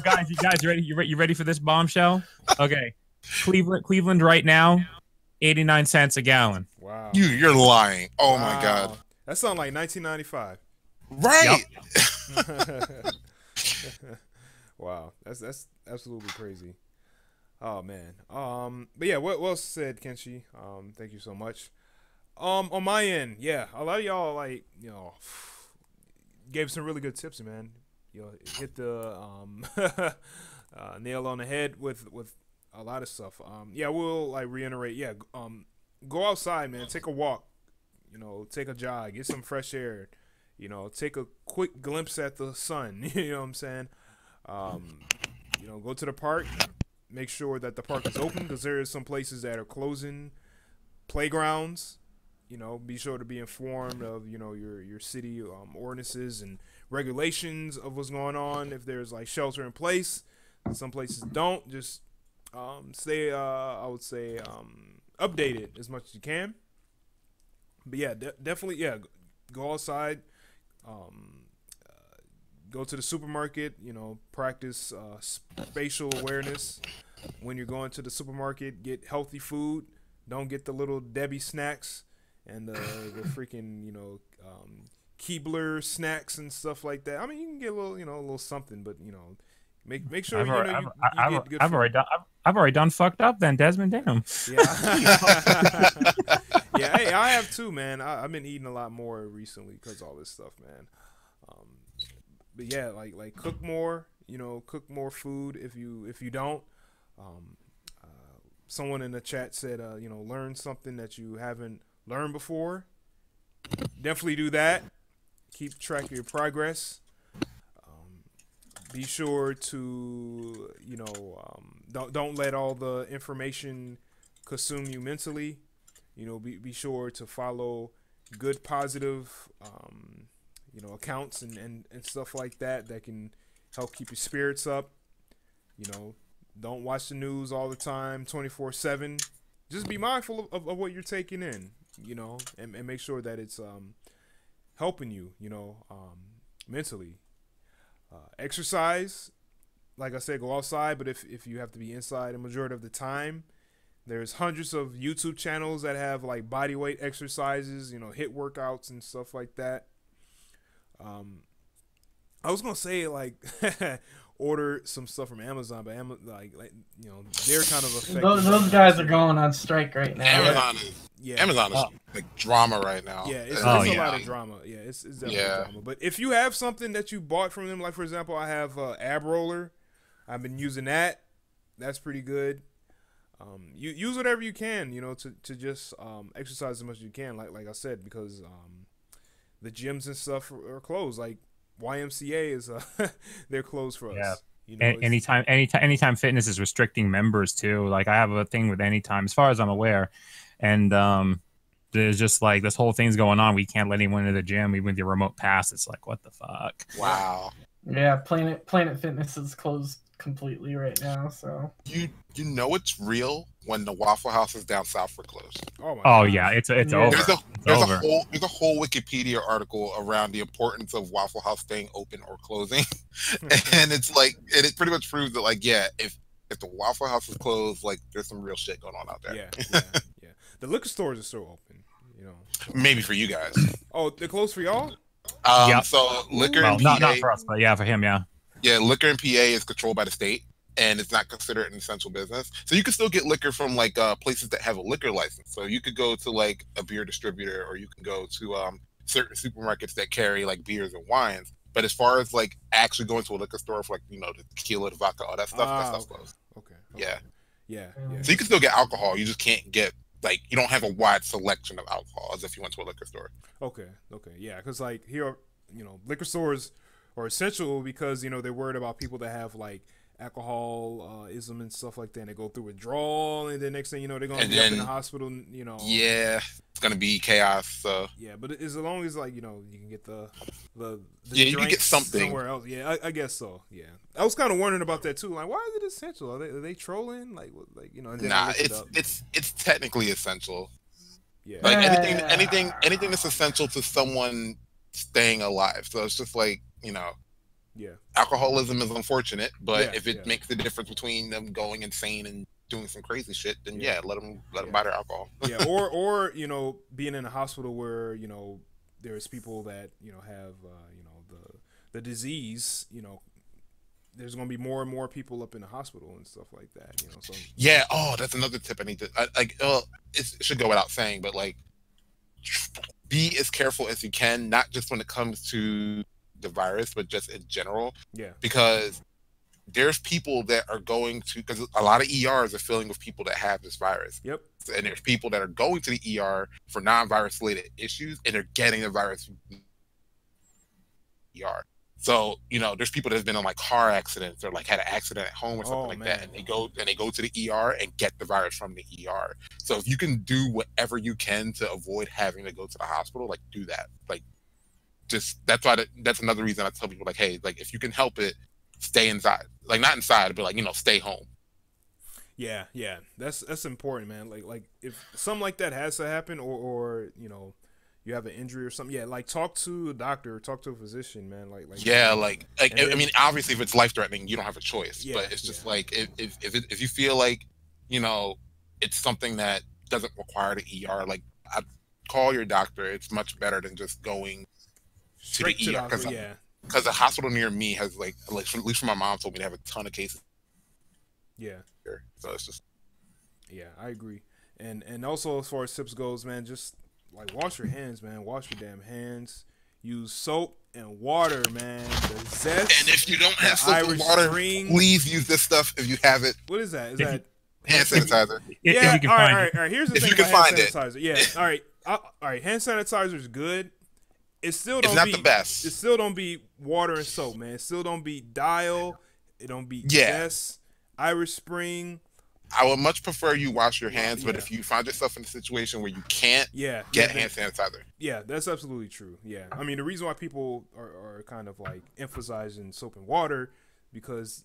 guys, you ready? You ready for this bombshell? Okay, Cleveland right now, 89 cents a gallon. Wow. You're lying. Oh my god. That sounds like 1995. Right. Yep. Wow, that's absolutely crazy. Oh man. But yeah, well said, Kenshi. Thank you so much. On my end, yeah, a lot of y'all gave some really good tips, man. Hit the nail on the head with a lot of stuff. Yeah, we'll like reiterate. Yeah, go outside, man. Take a walk. Take a jog. Get some fresh air. Take a quick glimpse at the sun. You know what I'm saying? Go to the park. Make sure that the park is open because there is some places that are closing playgrounds. Be sure to be informed of your city ordinances and regulations of what's going on. If there's like shelter in place, some places don't. Just stay I would say updated as much as you can. But yeah, definitely go outside. Go to the supermarket, practice spatial awareness. When you're going to the supermarket, get healthy food. Don't get the little Debbie snacks and the freaking, Keebler snacks and stuff like that. I mean, you can get a little something, but, make sure you get good food. I've already done fucked up then, Desmond. Damn. Yeah. Yeah, hey, I have too, man. I've been eating a lot more recently because all this stuff, man. But yeah, like cook more, cook more food if you don't. Someone in the chat said, learn something that you haven't learned before. definitely do that. Keep track of your progress. Be sure to, don't let all the information consume you mentally. Be sure to follow good, positive, accounts and stuff like that can help keep your spirits up. Don't watch the news all the time, 24/7. Just be mindful of what you're taking in, and make sure that it's helping you, mentally. Exercise, like I said, go outside, but if you have to be inside a majority of the time, there's hundreds of YouTube channels that have like body weight exercises, HIIT workouts and stuff like that. I was gonna say like order some stuff from Amazon, but they're kind of affected. Those guys are going on strike right now. Amazon is like drama right now. Yeah, it's a lot of drama. Yeah, it's definitely drama. But if you have something that you bought from them, like for example, I have ab roller. I've been using that. That's pretty good. You use whatever you can, to just exercise as much as you can. Like I said, because the gyms and stuff are closed. Like YMCA is they're closed for us. Yeah. Anytime Fitness is restricting members too. Like I have a thing with Anytime, as far as I'm aware, and there's just like this whole thing's going on. We can't let anyone into the gym, even with your remote pass. It's like, what the fuck? Wow. Yeah, Planet Fitness is closed completely right now. So you it's real when the Waffle Houses down south were closed. Oh yeah, it's over. There's a whole Wikipedia article around the importance of Waffle House staying open or closing, and it's like it pretty much proves that like if the Waffle House is closed, like there's some real shit going on out there. Yeah. The liquor stores are still open. Maybe for you guys. Oh, they're closed for y'all? So liquor in PA, not for us, but yeah, for him, yeah. Yeah, liquor in PA is controlled by the state, and it's not considered an essential business. So you can still get liquor from like places that have a liquor license. So you could go to like a beer distributor, or you can go to certain supermarkets that carry like beers and wines. But as far as like actually going to a liquor store for like the tequila, the vodka, all that stuff's closed. Okay. Yeah. So you can still get alcohol. You just can't get you don't have a wide selection of alcohol as if you went to a liquor store. Okay. Yeah, because like here, liquor stores are essential because they're worried about people that have like alcoholism and stuff like that, and they go through withdrawal, and then next thing you know, they're gonna be up in the hospital. Yeah, it's gonna be chaos. So yeah, but as long as like you can get the you can get something somewhere else. Yeah, I guess so. Yeah, I was kind of wondering about that too. Like, why is it essential? Are they trolling? Like And then nah, it's technically essential. Yeah, like anything that's essential to someone staying alive. So it's just like yeah, alcoholism is unfortunate, but if it makes the difference between them going insane and doing some crazy shit, then let them buy their alcohol. Yeah, or being in a hospital where there's people that have the disease. There's gonna be more and more people up in the hospital and stuff like that. So yeah. Oh, that's another tip I need to it should go without saying, but like be as careful as you can, not just when it comes to the virus, but just in general. Yeah. Because there's people that are going to, because a lot of ERs are filling with people that have this virus. Yep. And there's people that are going to the ER for non-virus related issues, and they're getting the virus from ER. So there's people that have been in like car accidents or like had an accident at home or something that, and they go to the ER and get the virus from the ER. So if you can do whatever you can to avoid having to go to the hospital, like do that. Like that's another reason I tell people like, hey, like if you can help it, stay inside. Like not inside, but like stay home. Yeah, that's important, man. Like if something like that has to happen, or you have an injury or something, like talk to a doctor, talk to a physician, man. I mean, obviously if it's life threatening, you don't have a choice. But it's just like if you feel like it's something that doesn't require the ER, like I'd call your doctor. It's much better than just going to the ER, because the hospital near me has like at least from my mom told me they have a ton of cases. Yeah. So it's just. Yeah, I agree. And also as far as tips goes, man, just like wash your hands, man. Wash your damn hands. Use soap and water, man. The zest. And if you don't have soap and water, please use this stuff if you have it. What is that? Is that hand sanitizer? Yeah. All right. Here's the thing. If you can find it. Yeah. All right. Hand sanitizer is good. It still It's don't not beat, the best. It still don't beat water and soap, man. It still don't beat Dial. It don't beat Yeah. Zest, Irish Spring. I would much prefer you wash your hands, but Yeah. if you find yourself in a situation where you can't, Yeah, get hand sanitizer. Yeah, that's absolutely true. Yeah, I mean the reason why people are kind of like emphasizing soap and water because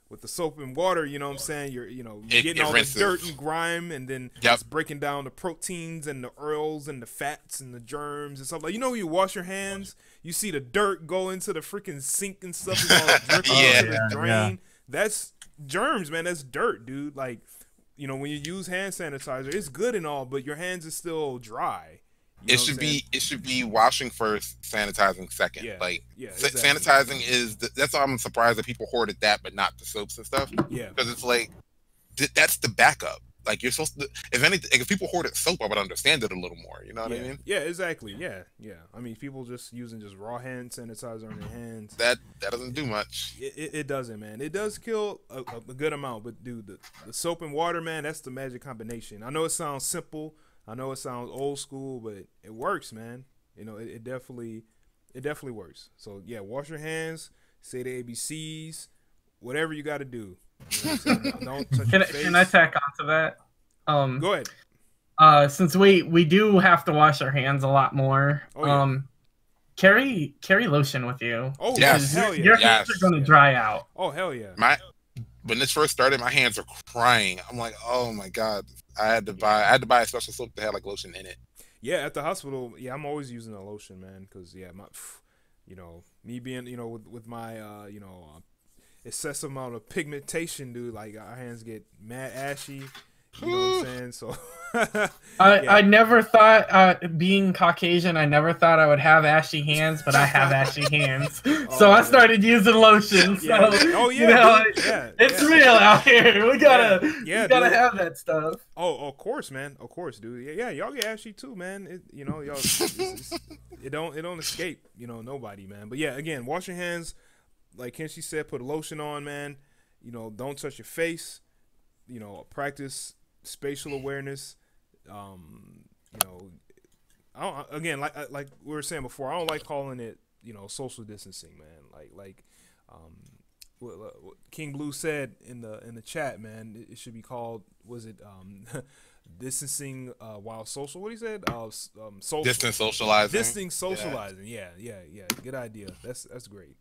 with the soap and water, you know what I'm saying, you're getting all the dirt and grime, and then it's breaking down the proteins and the oils and the fats and the germs and stuff. Like when you wash your hands, you see the dirt go into the freaking sink and stuff, and all dripping into the drain. Yeah. That's germs, man. That's dirt, dude. Like when you use hand sanitizer, it's good and all, but your hands are still dry. It should be washing first, sanitizing second. Exactly. Sanitizing is that's why I'm surprised that people hoarded that, but not the soaps and stuff. Yeah, because it's like that's the backup. Like you're supposed to. If anything, if people hoarded soap, I would understand it a little more. You know what I mean? Yeah, exactly. Yeah. I mean, people just using raw hand sanitizer on their hands. That doesn't do much. It doesn't, man. It does kill a good amount, but dude, the soap and water, man, that's the magic combination. I know it sounds simple. I know it sounds old school, but it works, man. It definitely works. So yeah, wash your hands, say the ABCs, whatever you got to do. Don't touch your face. Can I tack onto that? Go ahead. Since we do have to wash our hands a lot more, carry lotion with you. Oh yes, hell yeah. Your hands are gonna dry out. Oh hell yeah. When this first started, my hands were crying. I'm like, oh my god. I had to buy a special soap that had like lotion in it. Yeah, at the hospital, I'm always using a lotion, man, because me being with my excessive amount of pigmentation, dude, like our hands get mad ashy. You know what I'm saying? So I never thought, being Caucasian, I never thought I would have ashy hands, but I have ashy hands. So I started using lotion. So it's real out here. We gotta have that stuff. Oh, of course, man. Of course, dude. Yeah, y'all get ashy too, man. Y'all it don't escape, nobody, man. But yeah, again, wash your hands. Like Kenshi said, put a lotion on, man. Don't touch your face. Practice spatial awareness. I don't, again, like we were saying before, I don't like calling it social distancing, man. Like what King Blue said in the chat, man, it should be called, was it distancing while social, what he said, distance socializing. Distance socializing. Yeah. Good idea. That's great.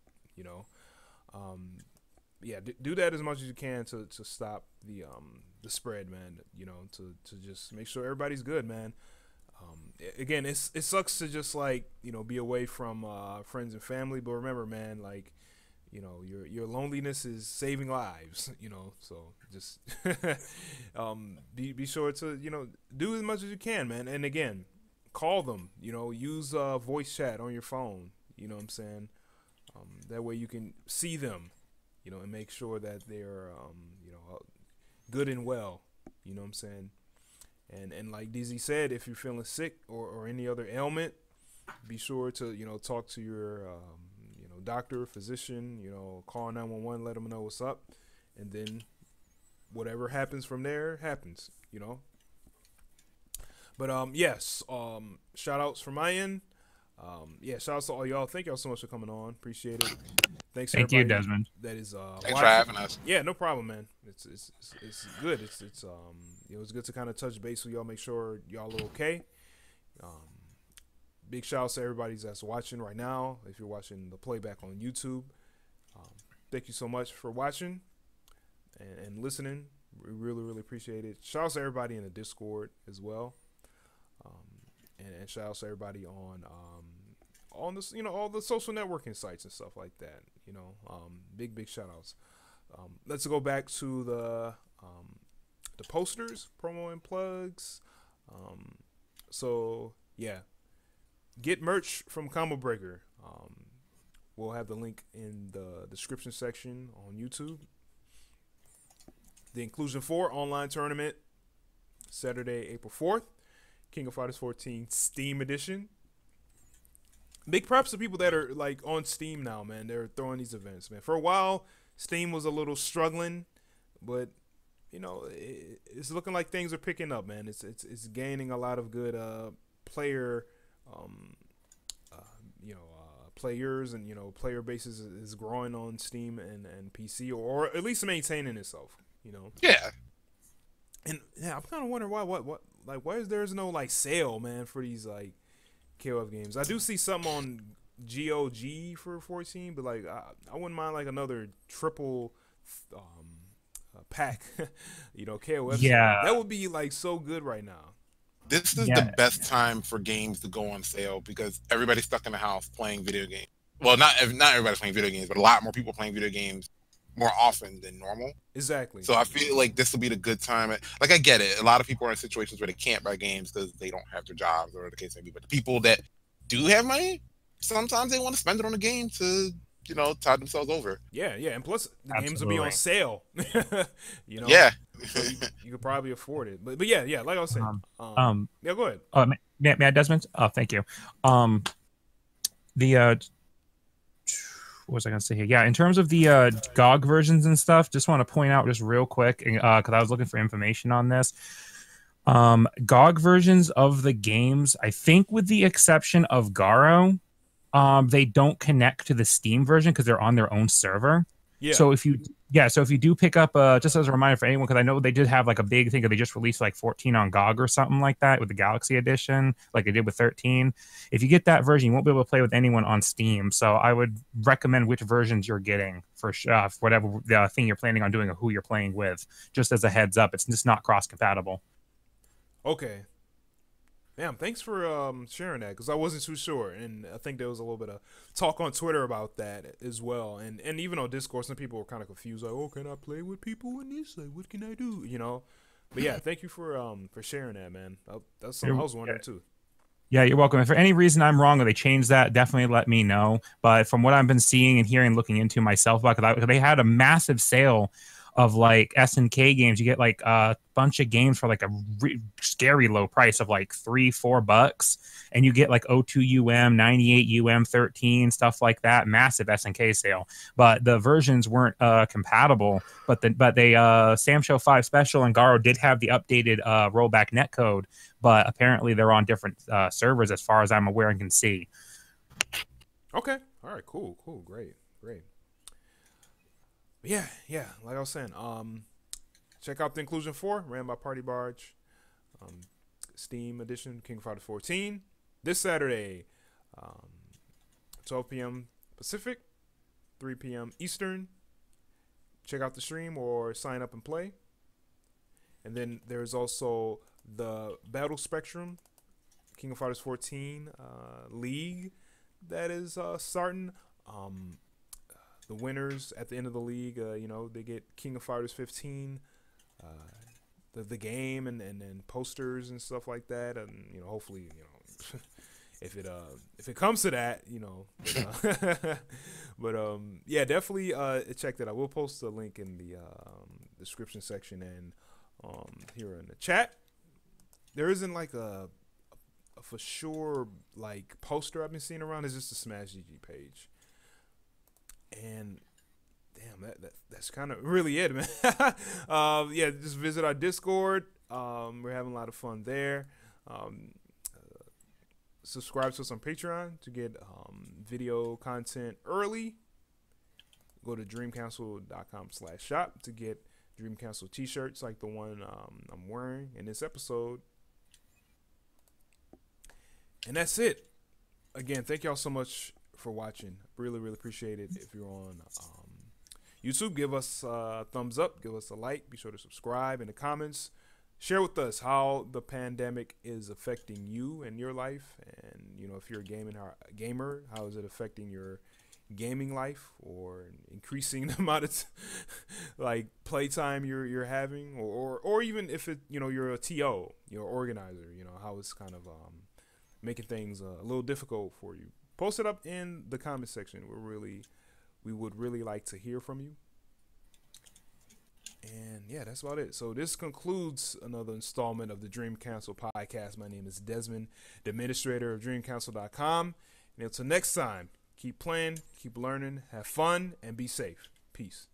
Do that as much as you can to stop the spread, man. To just make sure everybody's good, man. Again, it sucks to just be away from friends and family, but remember, man, your loneliness is saving lives. So just be sure to do as much as you can, man. And again, call them. Use voice chat on your phone. You know what I'm saying? That way you can see them. And make sure that they're, good and well, you know what I'm saying? And like DZ said, if you're feeling sick or any other ailment, be sure to, talk to your, doctor, physician, call 911, let them know what's up. And then whatever happens from there happens, But, yes, shout outs from my end. Shout outs to all y'all. Thank y'all so much for coming on. Appreciate it. Thank you, Desmond. That is thanks for having us. Yeah, no problem, man. It's good. It's good to kind of touch base with y'all, make sure y'all are okay. Big shout outs to everybody that's watching right now. If you're watching the playback on YouTube, thank you so much for watching and listening. We really, really appreciate it. Shout outs to everybody in the Discord as well. And shout outs to everybody on this, all the social networking sites and stuff like that. Big shout outs. Let's go back to the posters, promo and plugs. So yeah, get merch from Combo Breaker. We'll have the link in the description section on YouTube. The Inclusion 4 online tournament, Saturday, April 4th. King of Fighters 14 Steam Edition. Big props to people that are on Steam now, man. They're throwing these events, man. For a while, Steam was a little struggling, but it's looking like things are picking up, man. It's gaining a lot of good player players and player bases is growing on Steam and PC, or at least maintaining itself. Yeah. And yeah, I'm kind of wondering why there's no like sale, man, for these like KOF games. I do see something on GOG for 14, but like I wouldn't mind like another triple pack, KOF. Yeah. That would be like so good right now. This is the best time for games to go on sale because everybody's stuck in the house playing video games. Well, not everybody's playing video games, but a lot more people playing video games more often than normal. Exactly. So I feel like this will be the good time. Like, I get it. A lot of people are in situations where they can't buy games because they don't have their jobs or the case may be. But the people that do have money, sometimes they want to spend it on a game to, tide themselves over. Yeah, and plus the games will be on sale. Yeah. So you could probably afford it. But yeah, like I was saying. Yeah, go ahead. May I, Desmond? Oh, thank you. What was I going to say here? Yeah, in terms of the GOG versions and stuff, just want to point out just real quick, because I was looking for information on this. GOG versions of the games, I think with the exception of Garo, they don't connect to the Steam version because they're on their own server. Yeah. So if you do pick up, just as a reminder for anyone, because I know they did have like a big thing that they just released like 14 on GOG or something like that with the Galaxy Edition, like they did with 13. If you get that version, you won't be able to play with anyone on Steam. So I would recommend which versions you're getting for whatever the thing you're planning on doing or who you're playing with. Just as a heads up, it's just not cross compatible. Okay. Damn, thanks for sharing that because I wasn't too sure, and I think there was a little bit of talk on Twitter about that as well, and even on Discord, some people were kind of confused, like, "Oh, can I play with people in this? Like, what can I do?" But yeah, thank you for sharing that, man. That's something I was wondering too. Yeah, you're welcome. If for any reason I'm wrong or they changed that, definitely let me know. But from what I've been seeing and hearing, looking into myself, because they had a massive sale of like SNK games. You get like a bunch of games for like a scary low price of like $3-4, and you get like 02UM, 98UM, 13, stuff like that. Massive SNK sale, but the versions weren't compatible. But they Sam Show 5 Special and Garo did have the updated rollback netcode, but apparently they're on different servers as far as I'm aware and can see. Okay, all right, cool, great. Yeah, like I was saying, check out the Inclusion 4, ran by Party Barge, Steam edition, King of Fighters 14, this Saturday, 12 p.m. Pacific, 3 p.m. Eastern. Check out the stream or sign up and play. And then there's also the Battle Spectrum, King of Fighters 14 League that is starting. The winners at the end of the league, they get King of Fighters 15, the game, and posters and stuff like that, and hopefully, if it comes to that, but yeah, definitely check that out. We'll post the link in the description section and here in the chat. There isn't like a for sure like poster I've been seeing around. It's just a Smash GG page. And damn, that's kind of really it, man. Yeah, just visit our Discord. We're having a lot of fun there. Subscribe to us on Patreon to get video content early. Go to dreamcouncil.com/shop to get Dream Council t-shirts like the one I'm wearing in this episode. And that's it. Again, thank y'all so much for watching. Really appreciate it. If you're on YouTube, give us a thumbs up, give us a like, be sure to subscribe. In the comments, share with us how the pandemic is affecting you and your life, and if you're a gamer, how is it affecting your gaming life or increasing the amount of like playtime you're having, or even if you're a TO, you're an organizer, how it's kind of making things a little difficult for you. Post it up in the comment section. We would really like to hear from you. And yeah, that's about it. So this concludes another installment of the Dream Council podcast. My name is Desmond, the administrator of DreamCouncil.com. And until next time, keep playing, keep learning, have fun, and be safe. Peace.